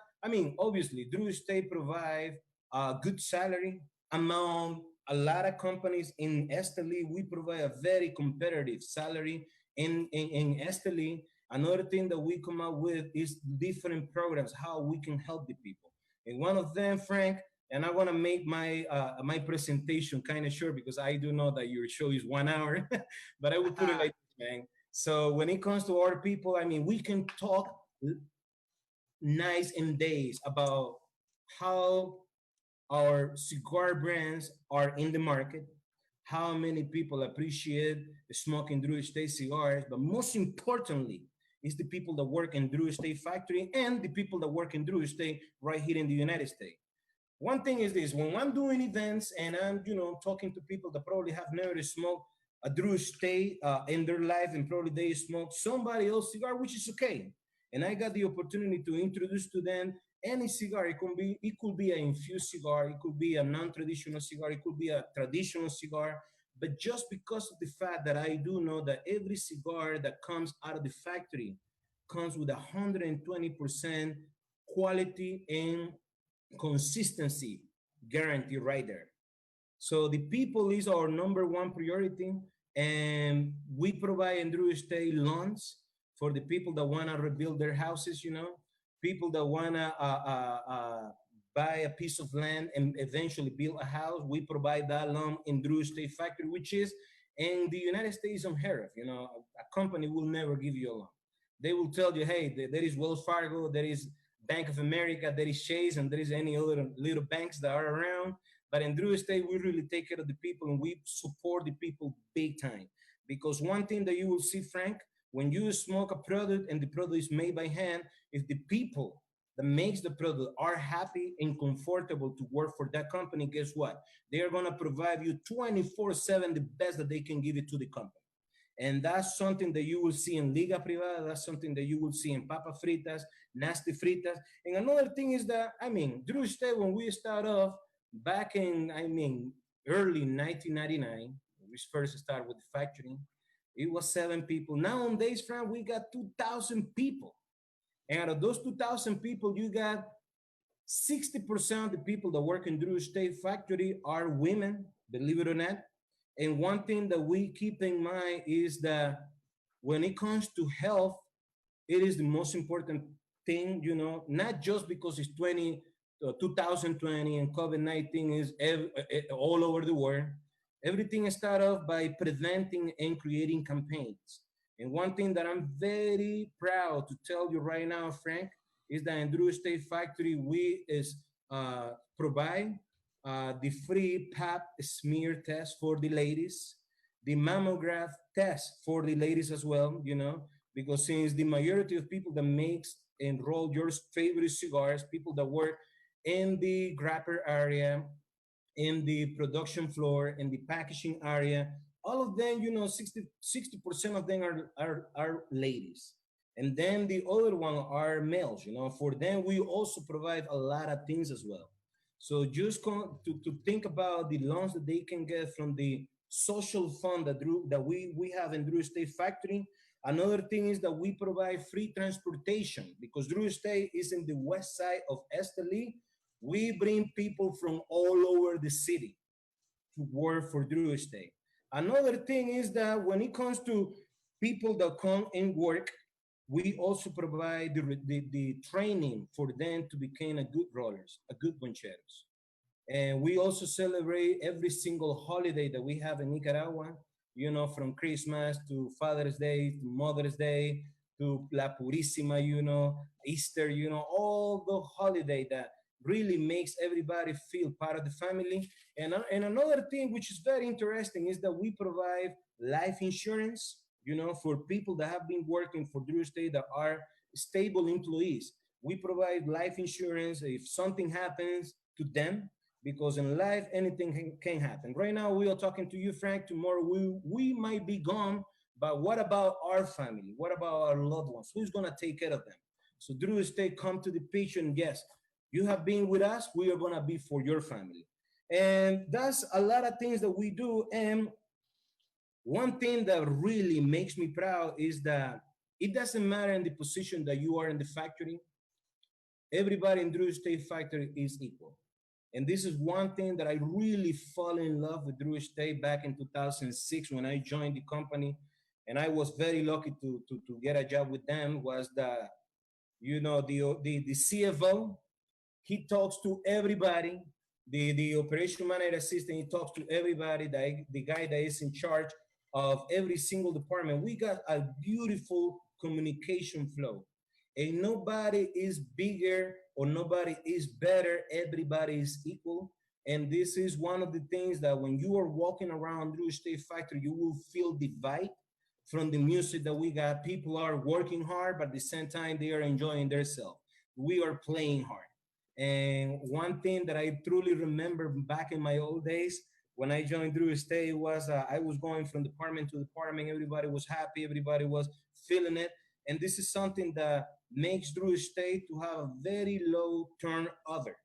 obviously, Drew Estate provide a good salary among a lot of companies in Esteli. We provide a very competitive salary in Esteli. Another thing that we come up with is different programs, how we can help the people. And one of them, Frank, and I want to make my my presentation kind of short because I do know that your show is 1 hour, but I will put it like this, man. So when it comes to our people, we can talk nights and days about how our cigar brands are in the market, how many people appreciate smoking Drew Estate cigars, but most importantly, is the people that work in Drew Estate factory and the people that work in Drew Estate right here in the United States. One thing is this: when I'm doing events and I'm, talking to people that probably have never smoked a Drew Estate in their life, and probably they smoke somebody else's cigar, which is okay. And I got the opportunity to introduce to them any cigar. It could be an infused cigar, it could be a non-traditional cigar, it could be a traditional cigar. But just because of the fact that I do know that every cigar that comes out of the factory comes with 120% quality and consistency guarantee right there. So the people is our number one priority, and we provide in Drew Estate loans for the people that want to rebuild their houses, people that want to buy a piece of land and eventually build a house. We provide that loan in Drew Estate factory, which is in the United States unheard of. A company will never give you a loan. They will tell you, hey, there is Wells Fargo, there is Bank of America, there is Chase, and there is any other little banks that are around. But in Drew Estate, we really take care of the people, and we support the people big time. Because one thing that you will see, Frank, when you smoke a product and the product is made by hand, if the people that makes the product are happy and comfortable to work for that company, guess what? They are going to provide you 24/7 the best that they can give it to the company. And that's something that you will see in Liga Privada. That's something that you will see in Papa Fritas, Nasty Fritas. And another thing is that, Drew Estate, when we started off back in, early 1999, we first started with the factory, it was 7 people. Nowadays, friend, we got 2,000 people. And out of those 2,000 people, you got 60% of the people that work in Drew Estate factory are women, believe it or not. And one thing that we keep in mind is that when it comes to health, it is the most important thing, not just because it's 2020 and COVID-19 is all over the world. Everything started off by preventing and creating campaigns. And one thing that I'm very proud to tell you right now, Frank, is that in Drew Estate factory, we provide the free pap smear test for the ladies, the mammograph test for the ladies as well, because since the majority of people that makes and roll your favorite cigars, people that work in the grapper area, in the production floor, in the packaging area, all of them, 60% of them are ladies. And then the other one are males, for them, we also provide a lot of things as well. So just to think about the loans that they can get from the social fund that we have in Drew Estate factory. Another thing is that we provide free transportation because Drew Estate is in the west side of Esteli. We bring people from all over the city to work for Drew Estate. Another thing is that when it comes to people that come and work, we also provide the training for them to become a good rollers, a good boncheros. And we also celebrate every single holiday that we have in Nicaragua, you know, from Christmas to Father's Day to Mother's Day to La Purísima, you know, Easter, you know, all the holiday that really makes everybody feel part of the family. And another thing which is very interesting is that we provide life insurance, you know, for people that have been working for Drew Estate that are stable employees. We provide life insurance if something happens to them, because in life anything can happen. Right now we are talking to you, Frank. Tomorrow we might be gone, but what about our family? What about our loved ones? Who's gonna take care of them? So Drew Estate come to the picture, and yes, you have been with us. We are gonna be for your family, and that's a lot of things that we do. And one thing that really makes me proud is that it doesn't matter in the position that you are in the factory. Everybody in Drew Estate factory is equal. And this is one thing that I really fall in love with Drew Estate back in 2006 when I joined the company. And I was very lucky to get a job with them, was that, you know, the CFO, he talks to everybody. The operation manager assistant, he talks to everybody. The guy that is in charge of every single department. We got a beautiful communication flow. And nobody is bigger or nobody is better. Everybody is equal. And this is one of the things that when you are walking around Drew Estate Factory, you will feel the vibe from the music that we got. People are working hard, but at the same time, they are enjoying themselves. We are playing hard. And one thing that I truly remember back in my old days when I joined Drew Estate was I was going from department to department. Everybody was happy. Everybody was feeling it. And this is something that makes Drew Estate to have a very low turnover.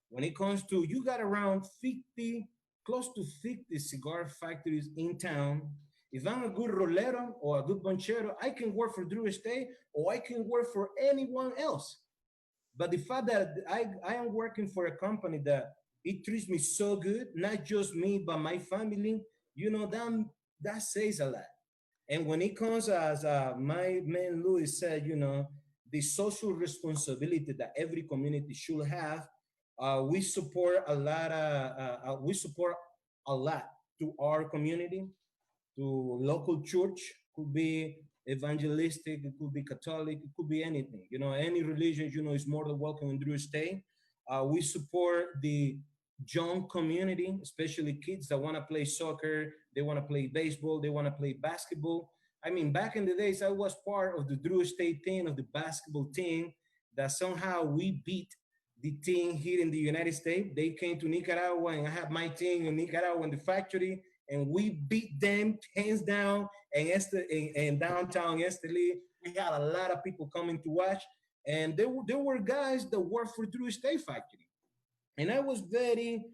When it comes to, you got around 50, close to 50 cigar factories in town. If I'm a good rolero or a good bonchero, I can work for Drew Estate or I can work for anyone else. But the fact that I am working for a company that it treats me so good, not just me, but my family, you know, that says a lot. And when it comes, as my man Louis said, you know, the social responsibility that every community should have, we support a lot. We support a lot to our community, to local church. Could be evangelistic, it could be Catholic, it could be anything. You know, any religion, you know, is more than welcome in Drew Estate. We support the young community, especially kids that want to play soccer, they want to play baseball, they want to play basketball. I mean, back in the days, I was part of the Drew Estate team, of the basketball team, that somehow we beat the team here in the United States. They came to Nicaragua, and I have my team in Nicaragua in the factory, and we beat them hands down. And in downtown Esteli, we had a lot of people coming to watch, and there were guys that worked for Drew Estate factory. And I was very,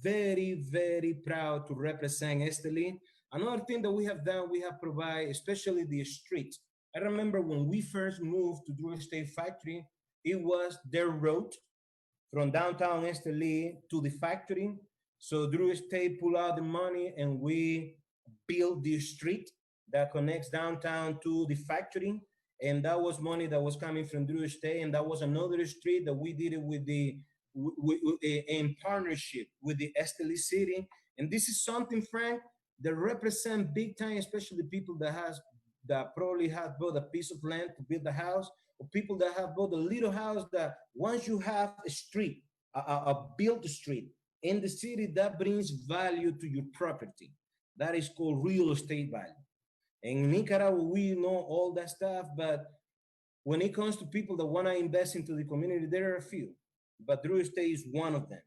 very, very proud to represent Esteli. Another thing that we have done, we have provided, especially the streets. I remember when we first moved to Drew Estate Factory, it was their road from downtown Esteli to the factory. So Drew Estate pulled out the money and we built the street that connects downtown to the factory. And that was money that was coming from Drew Estate. And that was another street that we did it with in partnership with the Esteli City. And this is something, Frank, that represent big time, especially people that probably have bought a piece of land to build a house, or people that have bought a little house that once you have a street, a built street in the city, that brings value to your property. That is called real estate value. In Nicaragua, we know all that stuff, but when it comes to people that want to invest into the community, there are a few, but Drew Estate is one of them.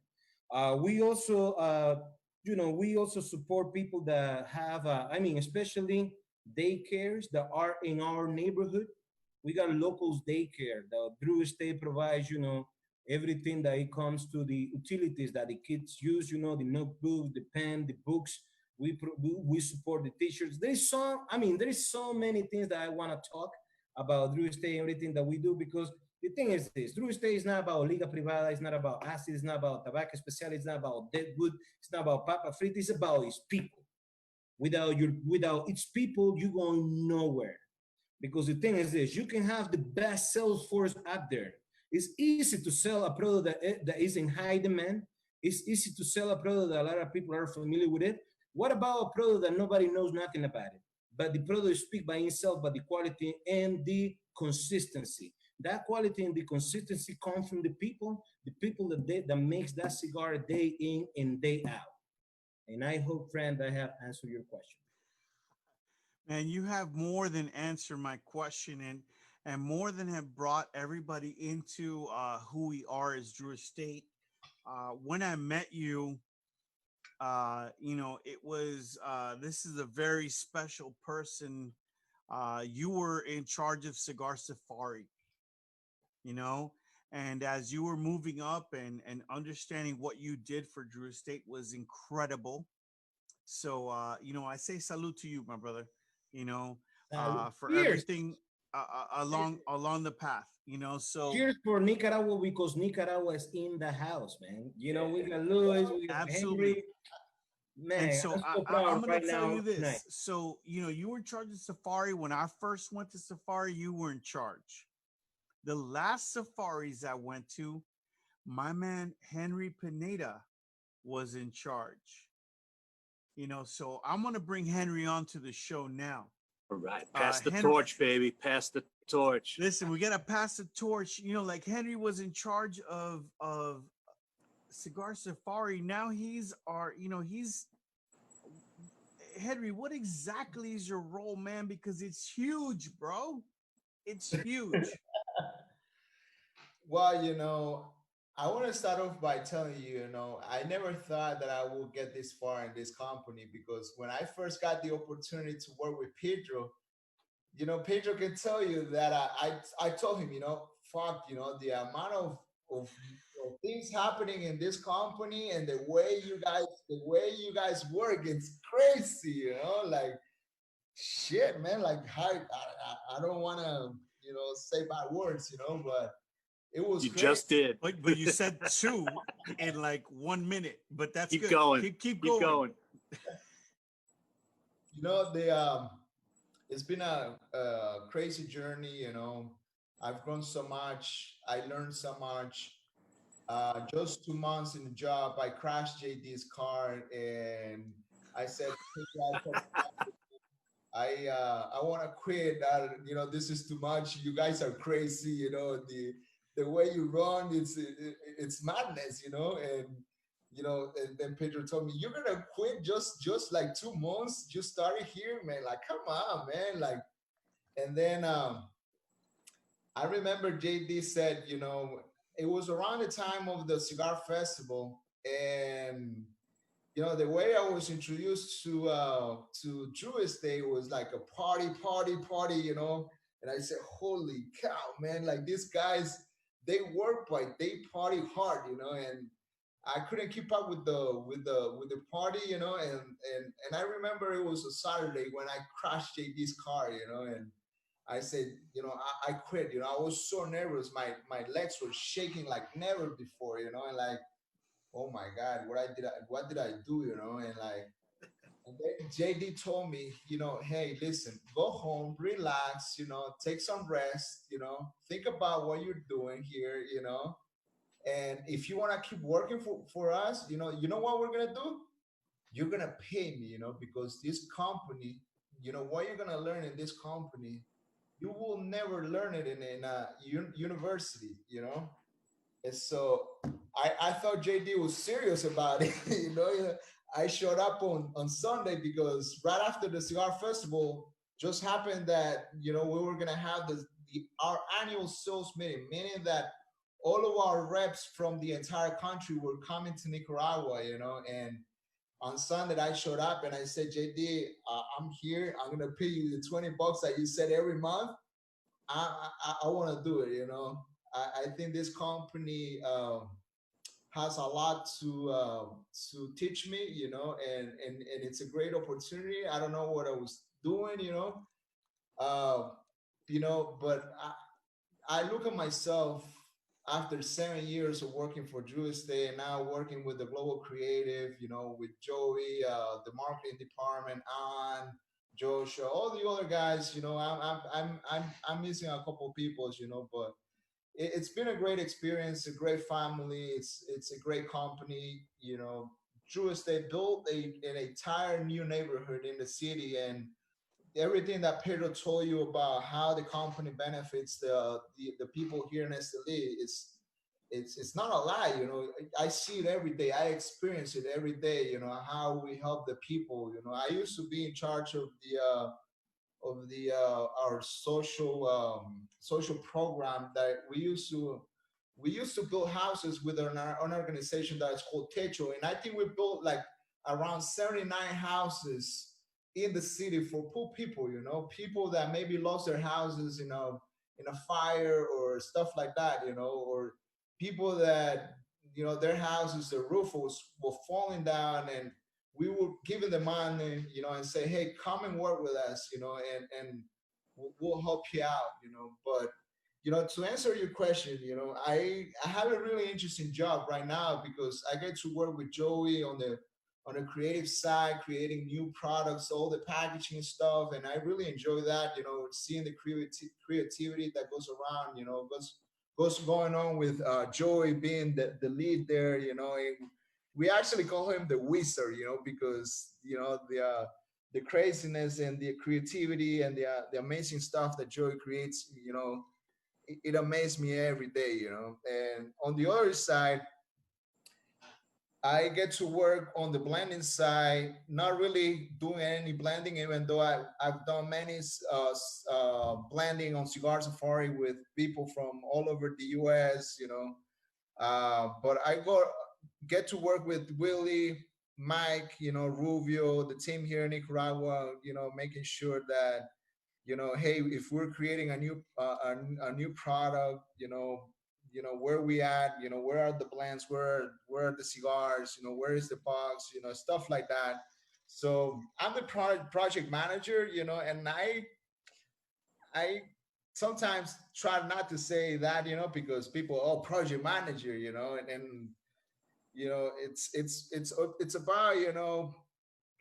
We also, we also support people that have, especially daycares that are in our neighborhood. We got locals daycare. The Drew Estate provides, everything that it comes to the utilities that the kids use, the notebook, the pen, the books. We support the teachers. There is so many things that I want to talk about Drew Estate, everything that we do, because the thing is this: Drew Estate is not about Liga Privada, it's not about acid, it's not about Tabaco Especial, it's not about Deadwood, it's not about Papa Frita, it's about its people. Without its people, you're going nowhere. Because the thing is this, you can have the best sales force up there. It's easy to sell a product that is in high demand. It's easy to sell a product that a lot of people are familiar with it. What about a product that nobody knows nothing about it? But the product speaks by itself, but the quality and the consistency. That quality and the consistency come from the people that makes that cigar day in and day out. And I hope, friend, I have answered your question. Man, you have more than answered my question, and more than have brought everybody into who we are as Drew Estate. When I met you, it was this is a very special person. You were in charge of Cigar Safari, you know, and as you were moving up and understanding what you did for Drew Estate was incredible. So, I say salute to you, my brother, you know, for Cheers. everything along the path, so Cheers for Nicaragua, because Nicaragua is in the house, man. We got Louis, we got absolutely. Henry. Man, And so I'm so I'm proud going right to tell now you this. tonight. So, you were in charge of Safari. When I first went to Safari, you were in charge. The last safaris I went to, my man Henry Pineda was in charge. So I'm going to bring Henry onto the show now. All right. Pass the Henry, torch, baby. Pass the torch. listen, we got to pass the torch. Like Henry was in charge of Cigar Safari. Now he's Henry, what exactly is your role, man? Because it's huge, bro. It's huge. Well, I want to start off by telling you, I never thought that I would get this far in this company, because when I first got the opportunity to work with Pedro, Pedro can tell you that I told him, fuck, the amount of things happening in this company and the way you guys work, it's crazy, like shit, man. Like I don't want to, say bad words, but it was You crazy. just did. But you said two in like 1 minute, but that's Keep good. going. Keep going. The it's been a crazy journey. I've grown so much. I learned so much. Just 2 months in the job, I crashed JD's car, and I said, I want to quit. This is too much. You guys are crazy. The way you run, it's madness. And then Pedro told me, "You're gonna quit just like 2 months. You started here, man. Like, come on, man. Like." And then I remember JD said, it was around the time of the Cigar Festival, and the way I was introduced to Drew Estate was like a party, and I said, "Holy cow, man! Like these guys, they work like they party hard, and I couldn't keep up with the party, and I remember it was a Saturday when I crashed JD's car, and I said, I quit. I was so nervous. My legs were shaking like never before, and like, oh my God, what did I do, and like, and then JD told me, hey, listen, go home, relax, take some rest, think about what you're doing here, and if you want to keep working for us, what we're gonna do? You're gonna pay me, because this company, what you're gonna learn in this company, you will never learn it in a university, And so I thought JD was serious about it. I showed up on Sunday because right after the Cigar Festival just happened that, we were going to have our annual sales meeting, meaning that all of our reps from the entire country were coming to Nicaragua, and on Sunday I showed up and I said, JD, I'm here. I'm going to pay you the $20 that you said every month. I want to do it, I think this company has a lot to teach me, and it's a great opportunity. I don't know what I was doing, but I look at myself after 7 years of working for Drew Estate and now working with the global creative, with Joey, the marketing department, on Joshua, all the other guys, I'm missing a couple of people, but it's been a great experience, a great family. It's a great company. Drew Estate built an entire new neighborhood in the city, and everything that Pedro told you about how the company benefits the people here in Esteli is it's not a lie. I see it every day. I experience it every day. How we help the people. I used to be in charge of the our social program that we used to build houses with an organization that is called Techo, and I think we built like around 79 houses in the city for poor people, people that maybe lost their houses, in a fire or stuff like that, or people that, their houses, the roof were falling down, and we were giving them money, and say, hey, come and work with us, and we'll help you out, but to answer your question, I have a really interesting job right now because I get to work with Joey on the creative side, creating new products, all the packaging stuff, and I really enjoy that. Seeing the creativity that goes around. Goes going on with Joey being the lead there. And we actually call him the wizard. Because the craziness and the creativity and the amazing stuff that Joey creates. It amazes me every day. And on the other side, I get to work on the blending side, not really doing any blending, even though I've done many blending on Cigar Safari with people from all over the US, but I get to work with Willie, Mike, Rubio, the team here in Nicaragua, making sure that, hey, if we're creating a new product, where we at, where are the blends, where are the cigars, where is the box, stuff like that. So I'm the project manager, and I sometimes try not to say that, because people, oh, project manager, and it's about,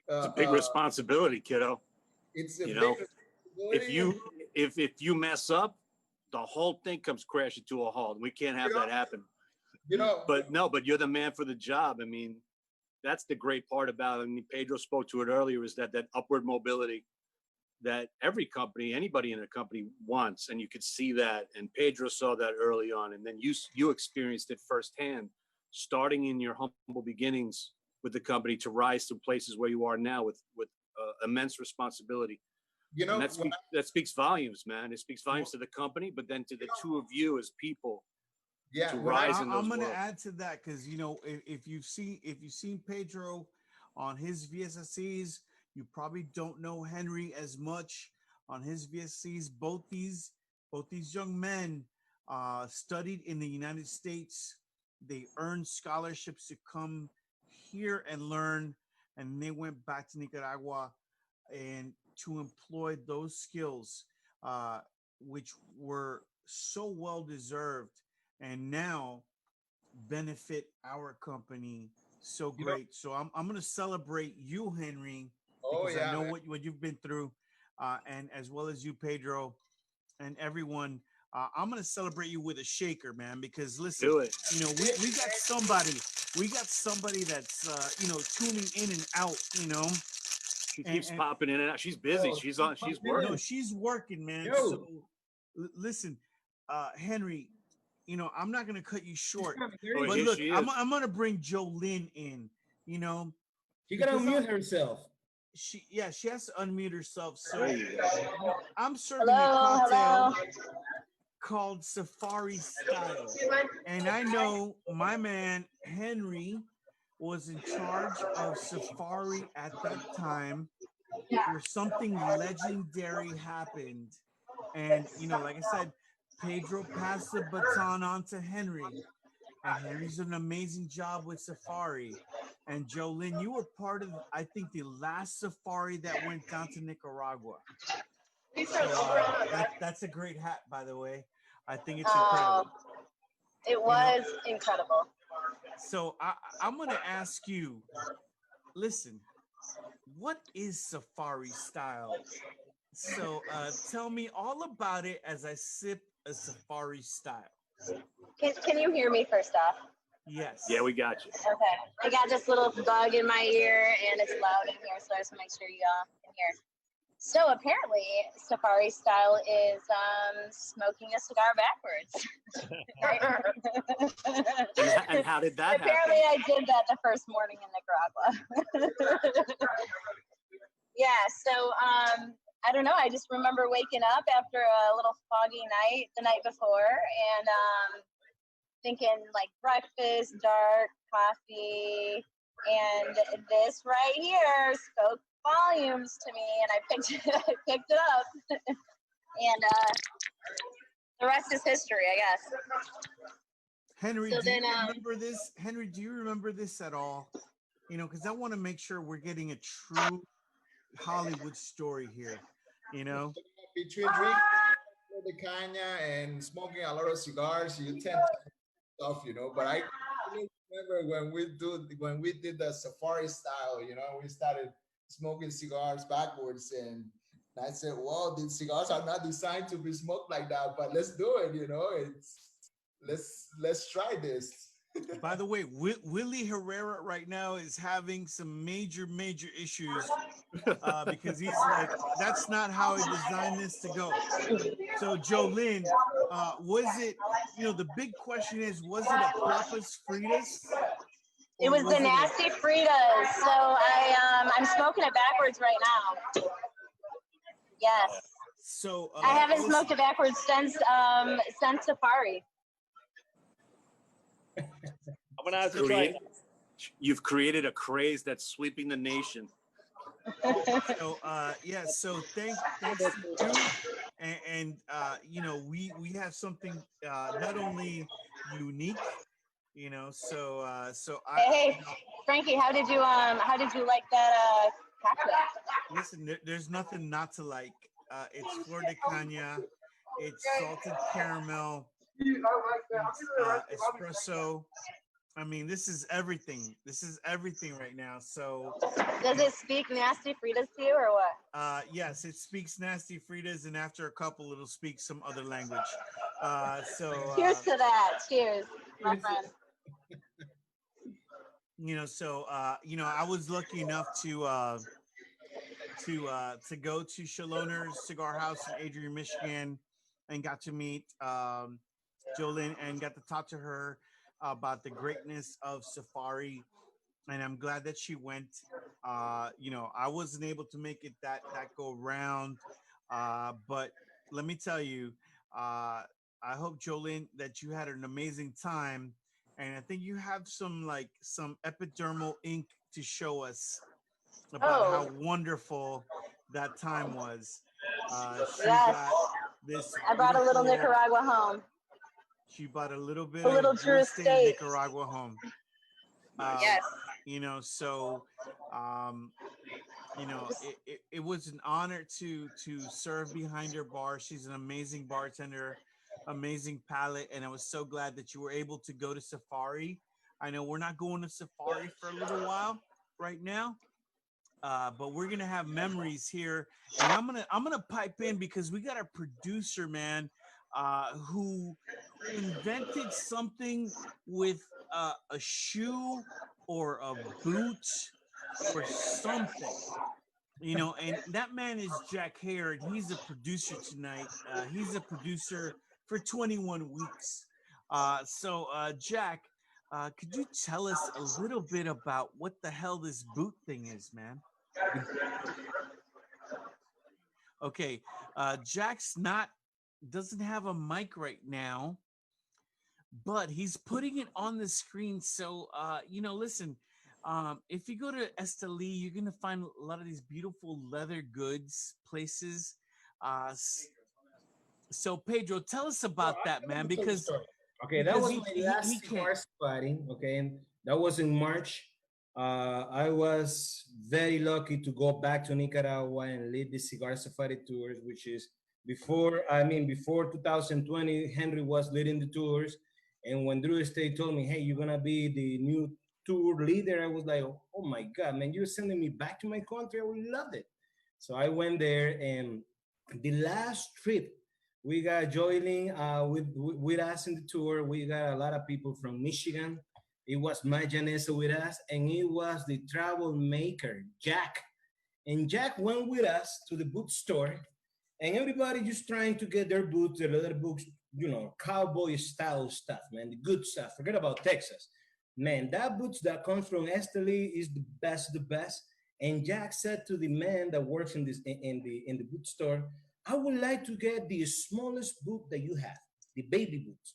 It's a big responsibility, kiddo. it's a You big know, responsibility. if you mess up, the whole thing comes crashing to a halt. We can't have that happen. But you're the man for the job. I mean, that's the great part about it. I mean, Pedro spoke to it earlier, is that upward mobility that every company, anybody in a company wants, and you could see that. And Pedro saw that early on, and then you experienced it firsthand, starting in your humble beginnings with the company to rise to places where you are now with immense responsibility. And that speaks volumes, man. It speaks volumes to the company, but then to the two of you as people. Yeah, to rise in those I'm going to worlds. add to that because if you've seen Pedro on his VSSCs, you probably don't know Henry as much on his VSCs. Both these young men studied in the United States. They earned scholarships to come here and learn, and they went back to Nicaragua and to employ those skills, which were so well deserved, and now benefit our company so great. So I'm going to celebrate you, Henry, because I know what you've been through, and as well as you, Pedro, and everyone. I'm going to celebrate you with a shaker, man, because listen, Do it. we got somebody that's tuning in and out, She keeps popping in and out. She's busy. She's working. No, she's working, man. So listen, Henry, I'm not gonna cut you short, but look, I'm gonna bring Jolene in. She gotta unmute herself. She has to unmute herself. So I'm serving a cocktail called Safari Style, and I know my man Henry was in charge of Safari at that time, where something legendary happened. And, like I said, Pedro passed the baton on to Henry, and Henry's done an amazing job with Safari. And Jolene, you were part of, I think, the last Safari that went down to Nicaragua. So that's a great hat, by the way. I think it's incredible. It was incredible. So I'm going to ask you, listen, what is safari style? So tell me all about it as I sip a safari style. Can you hear me first off? Yes. Yeah, we got you. Okay. I got this little bug in my ear and it's loud in here, so I just want to make sure you can hear. So apparently, safari style is smoking a cigar backwards. And how did that apparently, happen? I did that the first morning in Nicaragua. Yeah, so I don't know. I just remember waking up after a little foggy night the night before and thinking like breakfast, dark, coffee, and this right here spoke volumes to me, and I picked it up, and the rest is history, I guess. Henry, do you remember this? Henry, do you remember this at all? You know, because I want to make sure we're getting a true Hollywood story here. You know, between drinking Flor De Cana and smoking a lot of cigars, you tend to stuff, you know. But I remember when we did the safari style, you know, we started smoking cigars backwards, and I said, well, these cigars are not designed to be smoked like that, but let's do it, you know. Let's try this. By the way, Willie Herrera right now is having some major issues because he's like, that's not how I designed this to go. So Jolene, was it, you know, the big question is, was it a Papas Fritas? It was the Nasty Fritas. So I'm smoking it backwards right now. Yes. So I haven't smoked it backwards since Safari. I'm gonna have to try. You've created a craze that's sweeping the nation. So yeah, so thanks to you, and you know, we have something not only unique, you know, so Hey, you know, Frankie, how did you like that cocktail? listen, there's nothing not to like. It's Flor De Cana, it's salted caramel, it's espresso. I mean, this is everything. This is everything right now. So, does it speak Nasty Fritas to you or what? Yes, it speaks Nasty Fritas, and after a couple, it'll speak some other language. Cheers to that. Cheers, my friend. You know, so you know, I was lucky enough to go to Shaloner's Cigar House in Adrian, Michigan, and got to meet Jolene and got to talk to her about the greatness of Safari, and I'm glad that she went. You know, I wasn't able to make it that go round, but let me tell you, I hope, Jolene, that you had an amazing time, and I think you have some epidermal ink to show us about how wonderful that time was. Yes. I brought a little Nicaragua home. She bought a little bit of Drew Estate Nicaragua home. Yes. You know, so you know, it was an honor to serve behind her bar. She's an amazing bartender, amazing palate, and I was so glad that you were able to go to Safari. I know we're not going to Safari for a little while right now, but we're gonna have memories here, and I'm gonna pipe in because we got a producer, man, who invented something with a shoe or a boot or something, you know, and that man is Jack Hare, and he's a producer tonight. He's a producer for 21 weeks. So Jack, could you tell us a little bit about what the hell this boot thing is, man? Okay, Jack's doesn't have a mic right now, but he's putting it on the screen. So, you know, listen, if you go to Esteli, you're going to find a lot of these beautiful leather goods places. So, Pedro, tell us about that, man, because... Okay, that was my last Cigar Safari. Okay, and that was in March. I was very lucky to go back to Nicaragua and lead the Cigar Safari tours, which is before 2020, Henry was leading the tours. And when Drew Estate told me, hey, you're gonna be the new tour leader, I was like, oh my God, man, you're sending me back to my country. I would love it. So I went there, and the last trip, we got joining with us in the tour. We got a lot of people from Michigan. It was my Janessa with us, and it was the travel maker, Jack. And Jack went with us to the boot store, and everybody just trying to get their boots, their leather boots, you know, cowboy style stuff, man, the good stuff. Forget about Texas. Man, that boots that comes from Esteli is the best. And Jack said to the man that works in the boot store, I would like to get the smallest boot that you have, the baby boots.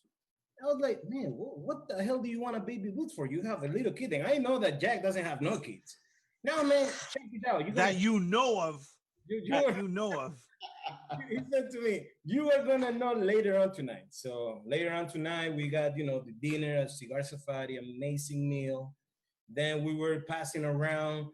I was like, man, what the hell do you want a baby boot for? You have a little kid. And I know that Jack doesn't have no kids. Now, man, check it out. You know of. You know of. He said to me, you are going to know later on tonight. So later on tonight, we got, you know, the dinner at Cigar Safari, amazing meal. Then we were passing around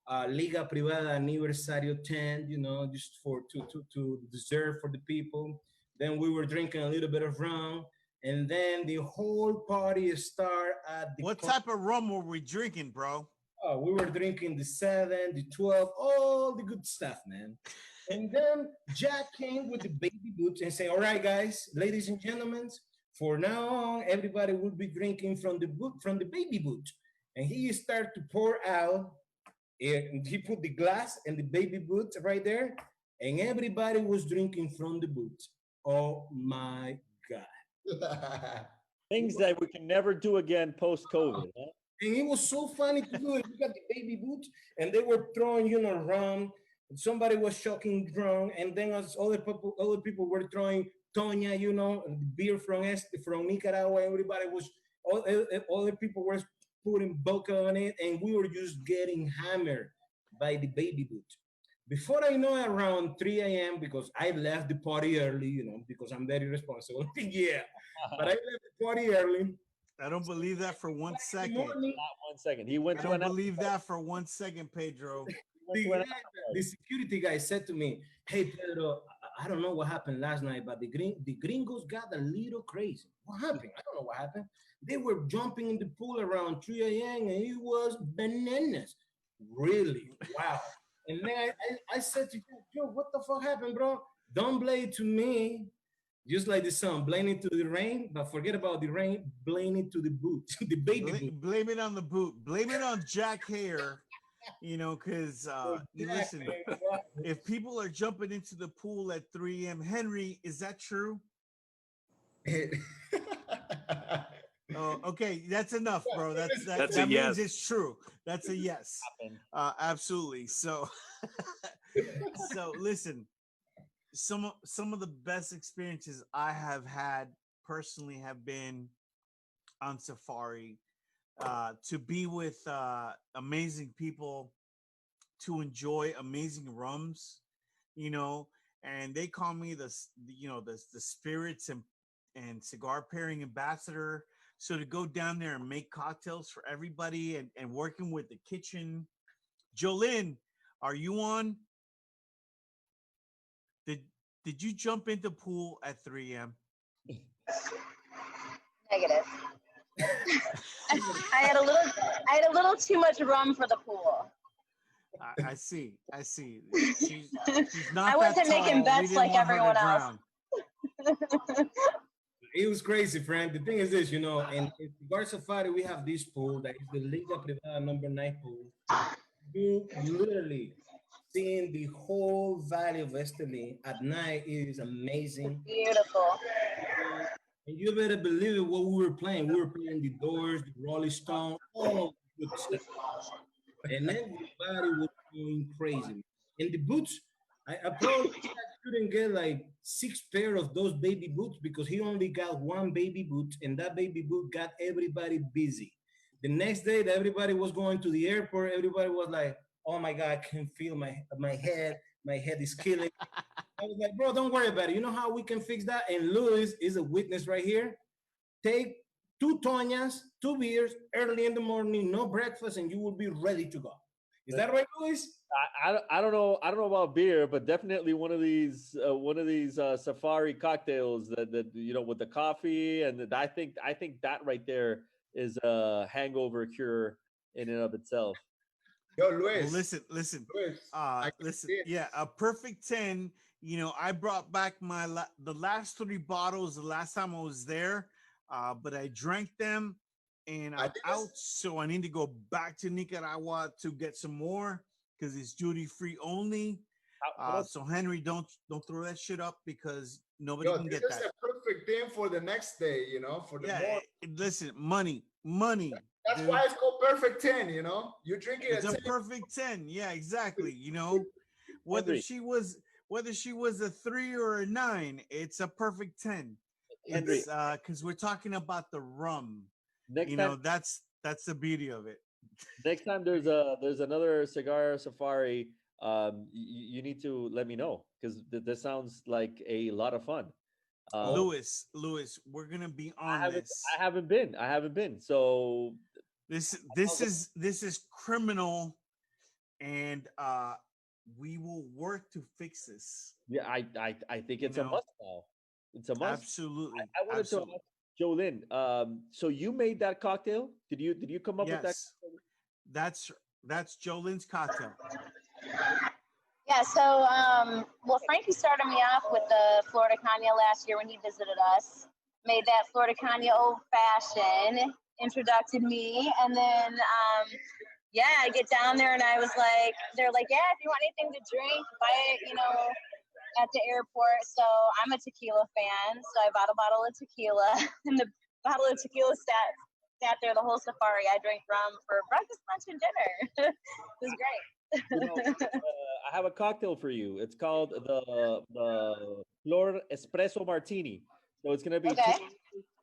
Liga Privada Aniversario tent, you know, just for to dessert for the people. Then we were drinking a little bit of rum. And then the whole party started at the... What type of rum were we drinking, bro? Oh, we were drinking the 7, the 12, all the good stuff, man. And then Jack came with the baby boots and said, all right, guys, ladies and gentlemen, for now on, everybody will be drinking from the baby boot. And he started to pour out, and he put the glass and the baby boot right there, and everybody was drinking from the boot. Oh my God. Things that we can never do again post-COVID. Huh? And it was so funny to do it. You got the baby boot, and they were throwing, you know, rum. Somebody was shocking drum, and then other people were throwing Toña, you know, beer from Nicaragua. Everybody was, other people were putting vodka on it, and we were just getting hammered by the baby boot. Before I know, around 3 a.m., because I left the party early, you know, because I'm very responsible. Yeah, but I left the party early. I don't believe that for 1 second. Not 1 second. He went I don't believe that for 1 second, Pedro. The security guy said to me, hey, Pedro, I don't know what happened last night, but the gringos got a little crazy. What happened? I don't know what happened. They were jumping in the pool around 3 a.m. and it was bananas. Really? Wow. And then I said to him, yo, what the fuck happened, bro? Don't blame it to me. Just like the sun, blame it to the rain, but forget about the rain, blame it to the boot, the baby boot. Blame it on the boot. Blame it on Jack Hare, you know, because listen, if people are jumping into the pool at 3 a.m., Henry, is that true? Oh, okay, that's enough, bro. That a means yes. It's true. That's a yes. Absolutely. So, so listen. Some of the best experiences I have had personally have been on safari, to be with amazing people, to enjoy amazing rums, you know, and they call me the spirits and cigar pairing ambassador. So to go down there and make cocktails for everybody and working with the kitchen. Jolene, are you on? Did you jump into pool at 3 a.m.? Negative. I had a little too much rum for the pool. I see. She's not. I wasn't making bets like everyone else. It was crazy, Frank. The thing is this, you know, in Cigar Safari, we have this pool that is the Liga Privada number 9 pool. You literally seeing the whole valley of Esteli at night is amazing. Beautiful. And you better believe it, what we were playing. We were playing the Doors, the Rolling Stone, all good stuff. And everybody was going crazy. And the boots, I probably couldn't get like 6 pair of those baby boots because he only got 1 baby boot, and that baby boot got everybody busy. The next day that everybody was going to the airport, everybody was like, oh my God, I can feel my head. My head is killing. I was like, bro, don't worry about it. You know how we can fix that? And Louis is a witness right here. Take 2 Toñas, 2 beers, early in the morning, no breakfast, and you will be ready to go. Is that right, Luis? I don't know. I don't know about beer, but definitely one of these safari cocktails that you know, with the coffee and I think that right there is a hangover cure in and of itself. Yo, Well, Luis. listen. Luis, I can Listen. see it. Yeah, a perfect 10. You know, I brought back the last 3 bottles the last time I was there, but I drank them and I I'm think out. So I need to go back to Nicaragua to get some more because it's duty free only. So Henry, don't throw that shit up because nobody Yo, can this get is that. a perfect thing for the next day, you know, for the more. Listen, money. That's Dude. why it's called perfect 10, you know. You drink it It's at a 10. perfect 10. Yeah, exactly. You know, whether Henry. she was a 3 or a 9, it's a perfect 10. Henry. It's because we're talking about the rum. Next You time, know, that's the beauty of it. next time there's another cigar safari. You need to let me know because this sounds like a lot of fun. Louis, we're gonna be on this. I haven't been. So This is criminal, and we will work to fix this. yeah, I think it's a know? must now. It's a must. Absolutely. I wanted to ask Jolene. So you made that cocktail? Did you come up with that? Yes, that's Jolene's cocktail. Yeah, so well, Frankie started me off with the Flor De Cana last year when he visited us. Made that Flor De Cana old fashioned, introduced me, and then yeah, I get down there and I was like, they're like, yeah, if you want anything to drink, buy it, you know, at the airport. So I'm a tequila fan, so I bought a bottle of tequila, and the bottle of tequila sat there the whole safari. I drank rum for breakfast, lunch, and dinner. It was great. You know, I have a cocktail for you. It's called the Flor Espresso Martini. So it's gonna be Okay.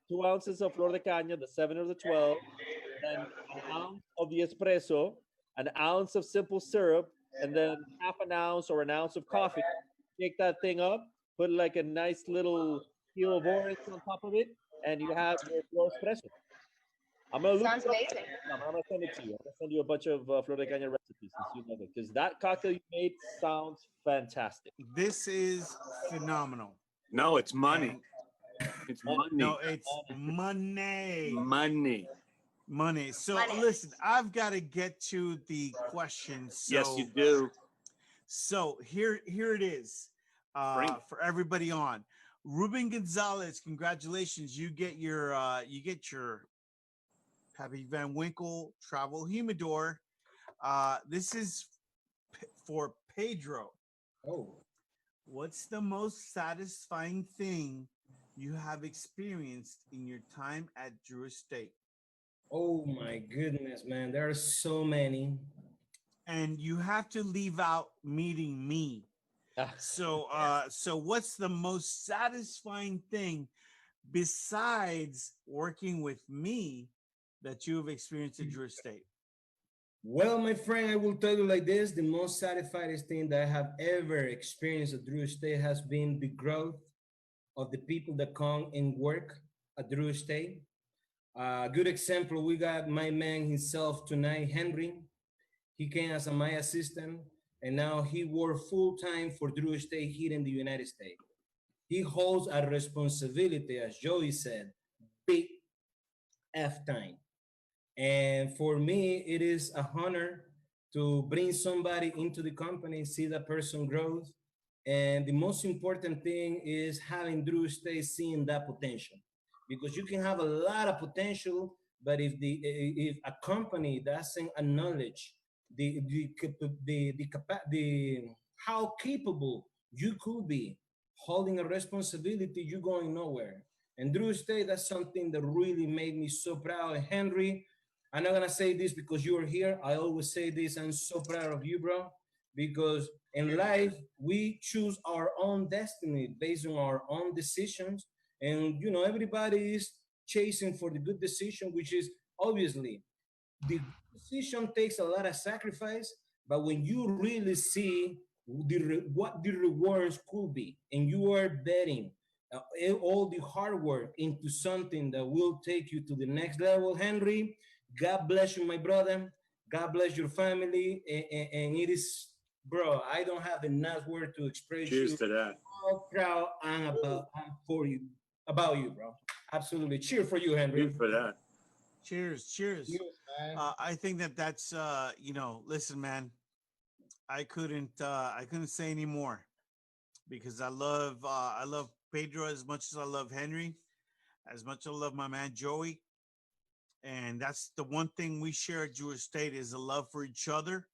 2 ounces of Flor de Cana, the 7 or the 12, then an ounce of the espresso, an ounce of simple syrup, and then half an ounce or an ounce of coffee. Take that thing up, put like a nice little peel of orange on top of it, and you have your Flor Espresso. I'm gonna Sounds amazing. I'm gonna send it to you. I'm gonna send you a bunch of Flor de Cana recipes since you love it, because that cocktail you made sounds fantastic. This is phenomenal. No, it's money. It's money. No, it's money. Money. So Money. listen, I've got to get to the question. So, Yes, you do. So here it is for everybody on. Ruben Gonzalez, congratulations! You get your Pappy Van Winkle Travel Humidor. This is for Pedro. Oh, What's the most satisfying thing you have experienced in your time at Drew Estate? oh my goodness, man. There are so many. And you have to leave out meeting me. So what's the most satisfying thing besides working with me that you have experienced at Drew Estate? Well, my friend, I will tell you like this. The most satisfying thing that I have ever experienced at Drew Estate has been the growth of the people that come and work at Drew Estate. Good example, we got my man himself tonight, Henry. He came as my assistant, and now he works full-time for Drew Estate here in the United States. He holds a responsibility, as Joey said, big F time. And for me, it is a honor to bring somebody into the company, see that person grows. And the most important thing is having Drew Estate seeing that potential, because you can have a lot of potential, but if a company doesn't acknowledge the how capable you could be holding a responsibility, you're going nowhere. And Drew Estate, that's something that really made me so proud. Henry, I'm not gonna say this because you are here. I always say this. I'm so proud of you, bro, because in life we choose our own destiny based on our own decisions, and you know everybody is chasing for the good decision, which is obviously the decision takes a lot of sacrifice. But when you really see what the rewards could be, and you are betting all the hard work into something that will take you to the next level, Henry, God bless you, my brother. God bless your family. And it is, bro, I don't have enough word to express Cheers you to that. how proud I'm for you, about you, bro. Absolutely. Cheer for you, Henry. Cheers for that. Cheers, cheers. Yes, man. I think that's listen, man, I couldn't say any more because I love Pedro as much as I love Henry, as much as I love my man Joey. And that's the one thing we share at Jewish State is a love for each other,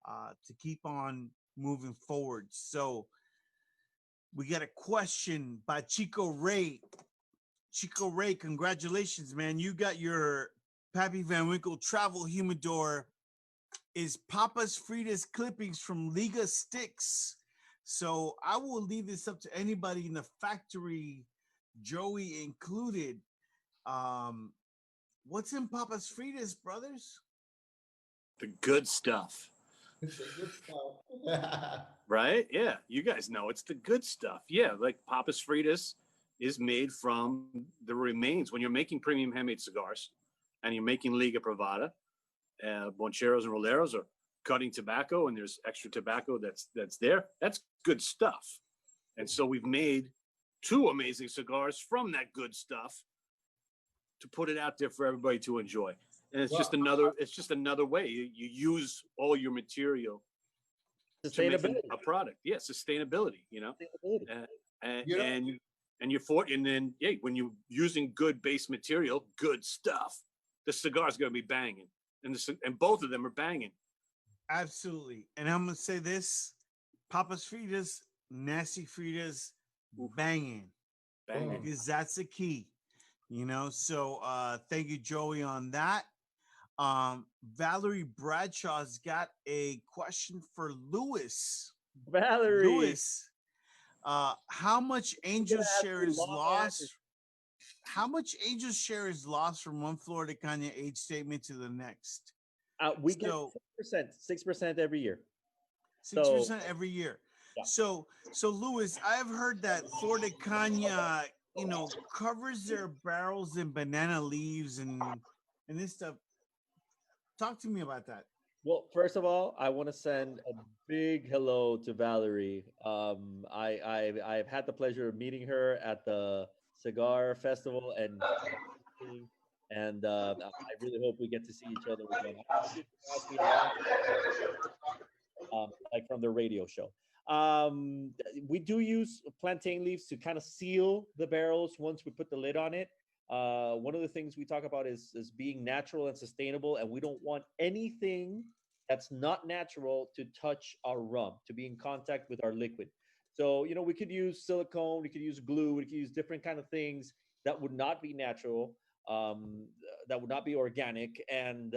to keep on moving forward. So we got a question by Chico Ray. Chico Ray, congratulations, man. You got your Pappy Van Winkle travel humidor. Is Papa's Fritas clippings from Liga Sticks. So I will leave this up to anybody in the factory, Joey included. What's in Papa's Fritas, brothers? The good stuff. It's a good stuff. Right? Yeah, you guys know it's the good stuff. Yeah, like Papas Fritas is made from the remains. When you're making premium handmade cigars and you're making Liga Privada, Boncheros and Roleros are cutting tobacco and there's extra tobacco that's there. That's good stuff. And so we've made 2 amazing cigars from that good stuff to put it out there for everybody to enjoy. And it's just another way. You use all your material to make a product. Yeah, sustainability, and then when you're using good base material, good stuff, the cigar's gonna be banging. And both of them are banging. Absolutely. And I'm gonna say this: Papa's Fritas, nasty Fritas, banging. Because that's the key. So thank you, Joey, on that. Valerie Bradshaw's got a question for Lewis. Lewis, how much angel share is lost? How much angel share is lost from one Flor De Cana age statement to the next? We get 6% every year. 6% every year. Yeah. So Lewis, I've heard that Flor De Cana, covers their barrels in banana leaves and this stuff. Talk to me about that. Well, first of all, I want to send a big hello to Valerie. I've had the pleasure of meeting her at the Cigar Festival, and I really hope we get to see each other again. Like from the radio show. We do use plantain leaves to kind of seal the barrels once we put the lid on it. One of the things we talk about is being natural and sustainable, and we don't want anything that's not natural to touch our rum, to be in contact with our liquid. So, we could use silicone, we could use glue, we could use different kind of things that would not be natural, that would not be organic, and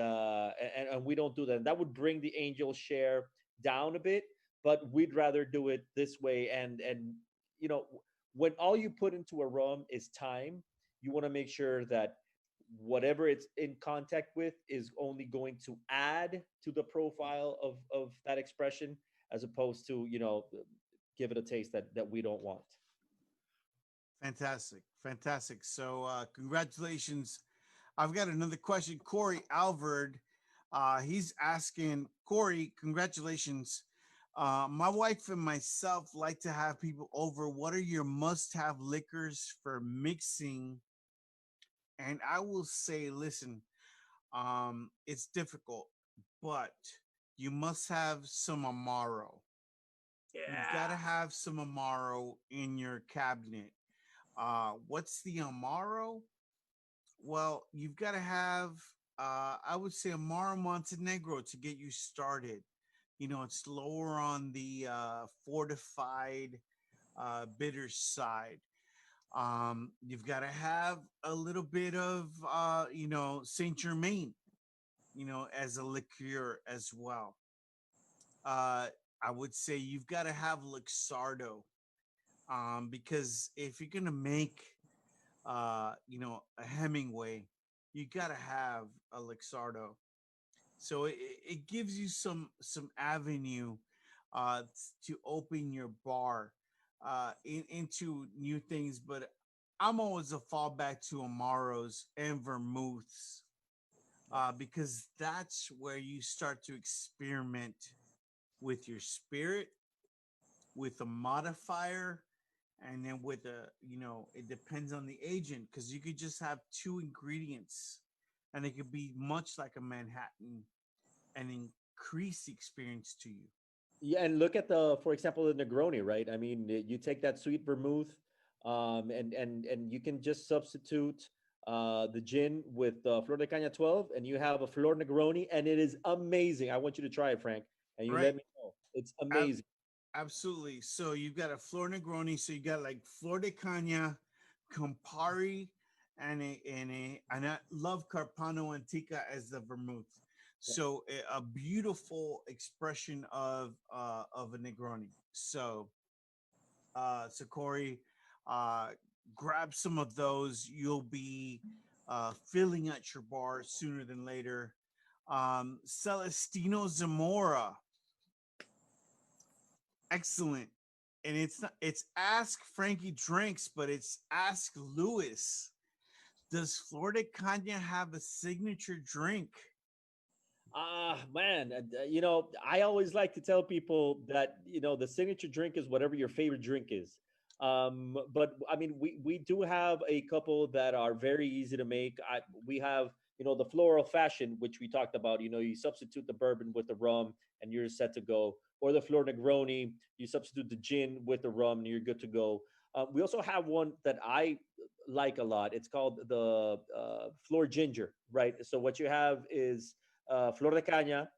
we don't do that. That would bring the angel share down a bit, but we'd rather do it this way. And when all you put into a rum is time, you want to make sure that whatever it's in contact with is only going to add to the profile of that expression, as opposed to give it a taste that we don't want. Fantastic. So congratulations. I've got another question. Corey Alvord, he's asking, Corey, congratulations. My wife and myself like to have people over. What are your must-have liquors for mixing? And I will say, listen, it's difficult, but you must have some Amaro. Yeah. You've got to have some Amaro in your cabinet. What's the Amaro? Well, you've got to have, I would say, Amaro Montenegro to get you started. It's lower on the fortified bitter side. You've got to have a little bit of, Saint Germain, as a liqueur as well. I would say you've got to have Luxardo, because if you're going to make, a Hemingway, you got to have a Luxardo. So it gives you some avenue to open your bar into new things. But I'm always a fallback to Amaros and Vermouths. because that's where you start to experiment with your spirit, with a modifier, and then with it depends on the agent, because you could just have two ingredients and it could be much like a Manhattan and increase the experience to you. Yeah, and look at for example, the Negroni, right? I mean, you take that sweet vermouth, and you can just substitute the gin with Flor De Cana 12, and you have a Flor Negroni, and it is amazing. I want you to try it, Frank, and you let me know. It's amazing. Absolutely. So you've got a Flor Negroni. So you got like Flor De Cana, Campari, and I love Carpano Antica as the vermouth. So a beautiful expression of a Negroni. So Corey, grab some of those. You'll be filling at your bar sooner than later. Celestino Zamora. Excellent. And it's Ask Frankie Drinks, but it's Ask Lewis. Does Flor De Cana have a signature drink? Man, I always like to tell people that, the signature drink is whatever your favorite drink is. But I mean, we do have a couple that are very easy to make. We have, the floral fashion, which we talked about. You substitute the bourbon with the rum and you're set to go. Or the Flor Negroni, you substitute the gin with the rum and you're good to go. We also have one that I like a lot. It's called the Flor Ginger, right? So what you have is Flor De Cana,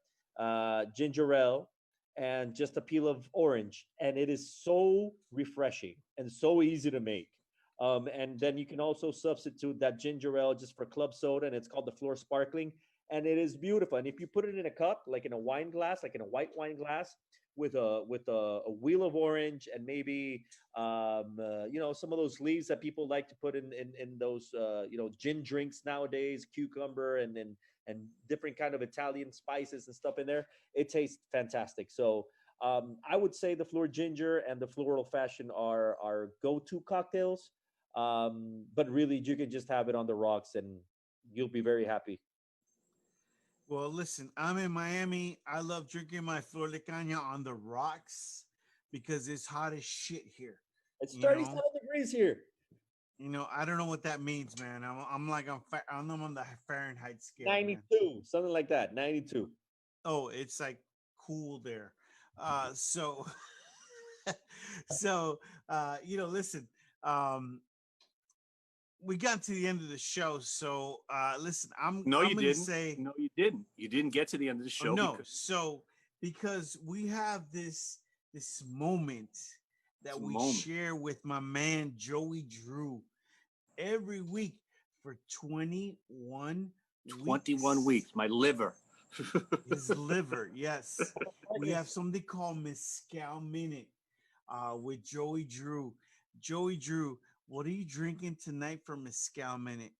ginger ale, and just a peel of orange. And it is so refreshing and so easy to make. And then you can also substitute that ginger ale just for club soda, and it's called the Flor Sparkling. And it is beautiful. And if you put it in a cup, like in a wine glass, like in a white wine glass, with a wheel of orange and maybe some of those leaves that people like to put in those gin drinks nowadays, cucumber and different kind of Italian spices and stuff in there, it tastes fantastic. So I would say the Flor Ginger and the Floral Fashion are our go-to cocktails, but really you can just have it on the rocks and you'll be very happy. Well, listen, I'm in Miami. I love drinking my Flor De Cana on the rocks because it's hot as shit here. It's 37 degrees here. I don't know what that means, man. I'm on the Fahrenheit scale. 92, man. Something like that. 92. Oh, it's like cool there. So listen. We got to the end of the show, so listen. You didn't. You didn't get to the end of the show. Because we have this moment that share with my man Joey Drew every week for 21 weeks. My liver. His liver, yes. We have something called Mezcal Minute with Joey Drew. Joey Drew, what are you drinking tonight for Mezcal Minute?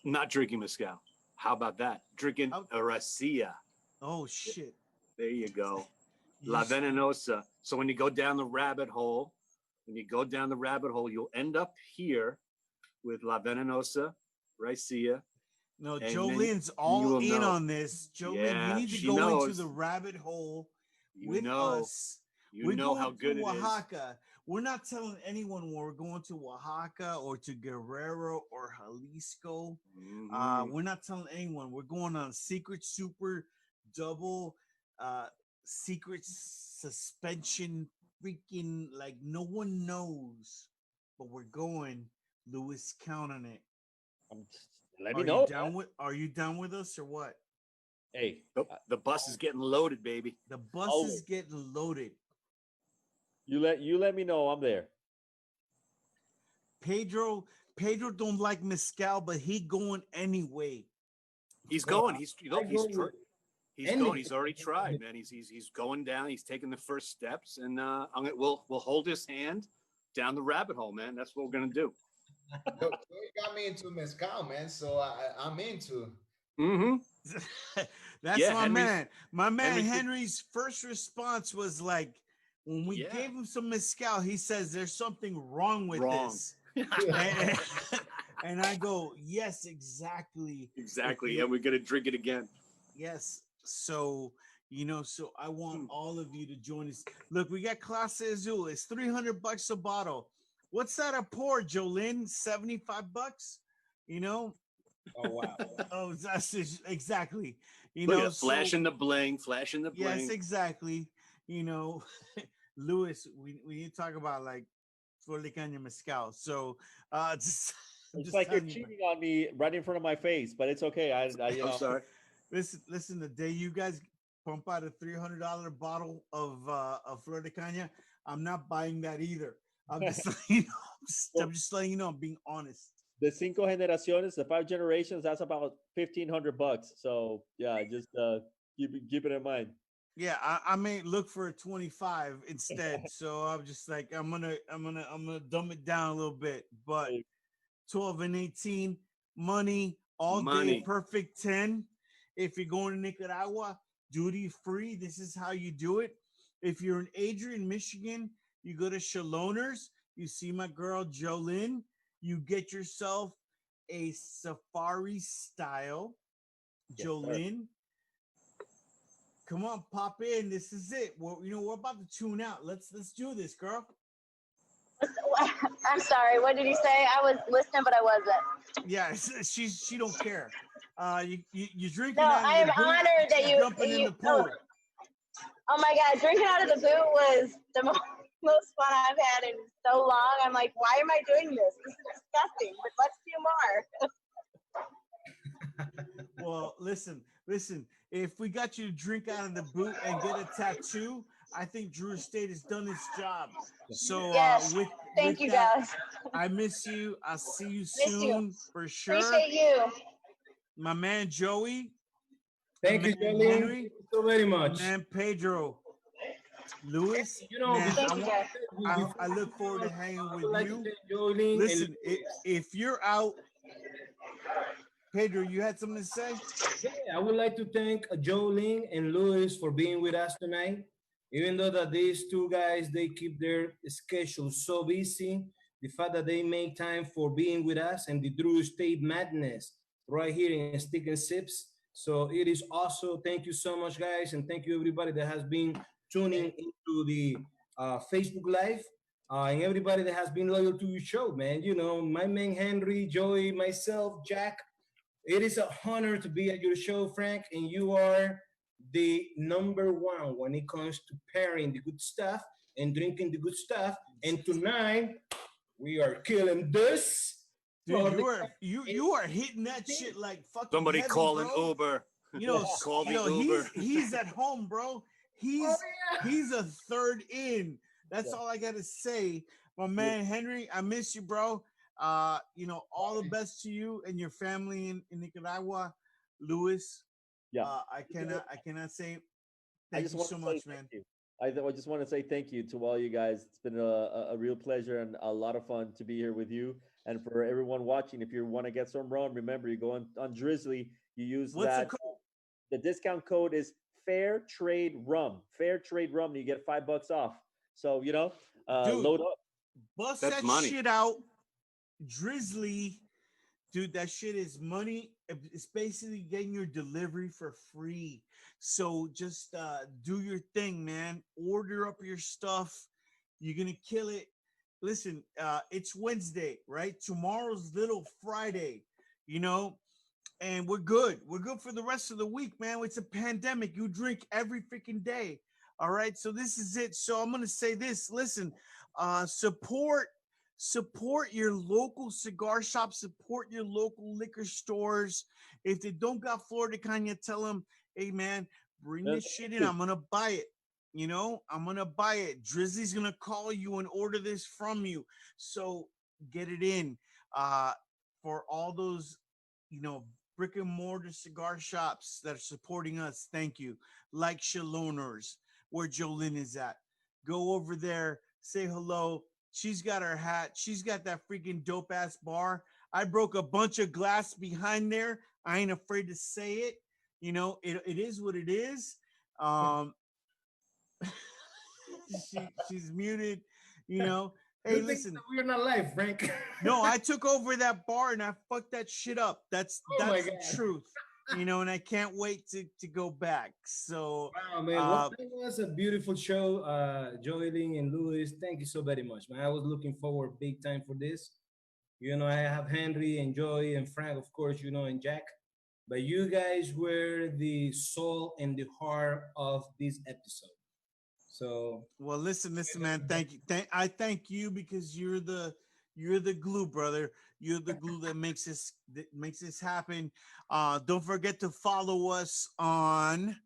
Not drinking mezcal. How about that? Drinking a racia. Oh, shit. There you go. La Venenosa. So when you go down the rabbit hole, you'll end up here with La Venenosa, racia. No, Jolene's all in on this. Jolene, you need to go into the rabbit hole with us. You know how good it is. Oaxaca. We're not telling anyone when we're going to Oaxaca or to Guerrero or Jalisco. Mm-hmm. We're not telling anyone. We're going on a secret super double secret suspension freaking, like, no one knows. But we're going. Lewis, count on it. Let me know. Are you down with us or what? Hey, the bus is getting loaded, baby. The bus is getting loaded. You let me know. I'm there. Pedro don't like mezcal, but he going anyway. He's going. He's going. He's already tried, man. He's going down. He's taking the first steps, and we'll hold his hand down the rabbit hole, man. That's what we're gonna do. You got me into mezcal, man. So I'm into. Mm-hmm. That's my man. My man Henry's first response was like, when we gave him some mezcal, he says there's something wrong with this. And I go, yes, exactly. Exactly. And we're going to drink it again. Yes. So, so I want all of you to join us. Look, we got Clase Azul. It's $300 a bottle. What's that a pour, Jolene? $75? Oh, wow. Oh, that's exactly. Look at flashing the bling, flashing the bling. Yes, exactly. Louis, we need to talk about like Flor De Cana mezcal. So, it's like you're cheating on me right in front of my face, but it's okay. I'm sorry. Listen. The day you guys pump out a $300 bottle of Flor De Cana, I'm not buying that either. I'm just I'm just letting you know. I'm being honest. The Cinco Generaciones, the 5 generations, that's about $1,500. So yeah, just keep it in mind. Yeah, I may look for a 25 instead. So I'm just like I'm gonna dumb it down a little bit. But 12 and 18, money all day, perfect 10. If you're going to Nicaragua, duty free. This is how you do it. If you're in Adrian, Michigan, you go to Shaloners. You see my girl Jolene. You get yourself a safari style, Jolene. Come on, pop in. This is it. Well, we're about to tune out. Let's do this, girl. I'm sorry. What did you say? I was listening, but I wasn't. Yeah, she don't care. You drinking? No, I am honored that you jumping in the pool. Oh my God, drinking out of the boot was the most fun I've had in so long. I'm like, why am I doing this? This is disgusting. But let's do more. Well, listen. If we got you to drink out of the boot and get a tattoo, I think Drew Estate has done its job. So yes, thank you guys. I miss you. I'll see you soon for sure. Appreciate you. My man Joey. Thank you, Joey. Thank you so very much. Man Pedro. Louis, I look forward to hanging with you. Listen, if you're out, Pedro, you had something to say? Yeah, I would like to thank Jolene and Louis for being with us tonight. Even though that these two guys, they keep their schedule so busy, the fact that they make time for being with us and the Drew Estate Madness right here in Stick and Sips. So it is also, thank you so much, guys. And thank you everybody that has been tuning into the Facebook Live. And everybody that has been loyal to your show, man. My man Henry, Joey, myself, Jack. It is an honor to be at your show, Frank, and you are the number one when it comes to pairing the good stuff and drinking the good stuff. And tonight, we are killing this. Dude, you are hitting that shit like fucking somebody heavy, call bro. an Uber. Call the Uber. He's at home, bro. He's a third in. That's all I gotta say. My man Henry, I miss you, bro. All the best to you and your family in Nicaragua. Louis, I cannot say thank you so much, man. I just want to say thank you to all you guys. It's been a real pleasure and a lot of fun to be here with you. And for everyone watching, if you want to get some rum, remember you go on Drizzly, you use the code? The discount code is Fair Trade Rum. Fair Trade Rum, and you get $5 off. So Dude, load up. Bust that shit out. Drizzly, dude, that shit is money. It's basically getting your delivery for free. So just do your thing, man. Order up your stuff. You're gonna kill it. Listen, it's Wednesday, right? Tomorrow's Little Friday, and we're good. We're good for the rest of the week, man. It's a pandemic. You drink every freaking day. All right. So this is it. So I'm gonna say this. Listen, support your local cigar shop, support your local liquor stores. If they don't got Flor De Cana, tell them, hey man, bring this shit in. I'm gonna buy it. I'm gonna buy it. Drizzly's gonna call you and order this from you. So get it in. For all those, brick and mortar cigar shops that are supporting us, thank you. Like Shaloners, where Jolene is at. Go over there, say hello. She's got her hat. She's got that freaking dope ass bar. I broke a bunch of glass behind there. I ain't afraid to say it. It is what it is. She's muted. Hey, listen, we're not live, Frank. No, I took over that bar and I fucked that shit up. That's the truth, you know, and I can't wait to go back. So, wow, man, well, that was a beautiful show. Joeline and Louis, thank you so very much, man. I was looking forward big time for this. You know, I have Henry and Joy and Frank, of course, you know, and Jack. But you guys were the soul and the heart of this episode. So, well, listen, man. Thank you. I thank you because you're the glue, brother. You're the glue that makes this happen. Don't forget to follow us on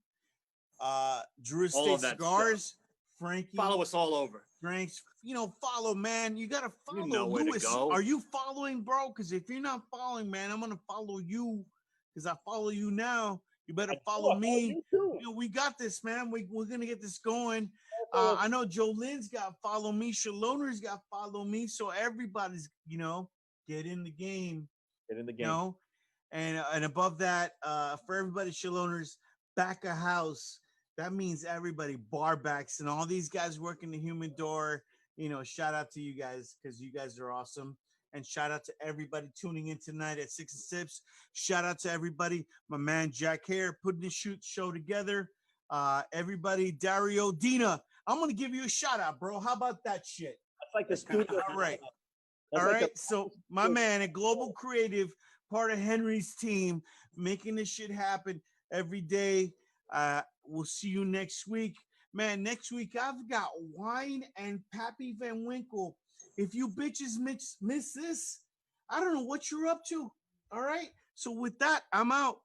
Drew Estate Cigars. Frankie, follow us all over. Frank's, you know, follow, man. You gotta follow. You know where Louis, to go. Are you following, bro? Because if you're not following, man, I'm gonna follow you. Because I follow you now. You better follow me. You know, we got this, man. We're gonna get this going. I know Jolene's got follow me. Shaloner's got follow me. So everybody's, you know, get in the game. Get in the game. You know? And above that, for everybody, Shaloner's back of house. That means everybody, bar backs and all these guys working the humidor. You know, shout out to you guys because you guys are awesome. And shout out to everybody tuning in tonight at Six and Sips. Shout out to everybody, my man Jack Hare putting this show together. Everybody, Dario Dina, I'm gonna give you a shout out, bro. How about that shit? That's like the studio. All right. That's All like right. So my man, a global creative, part of Henry's team, making this shit happen every day. We'll see you next week. Man, next week I've got Wine and Pappy Van Winkle. If you bitches miss this, I don't know what you're up to. All right. So with that, I'm out.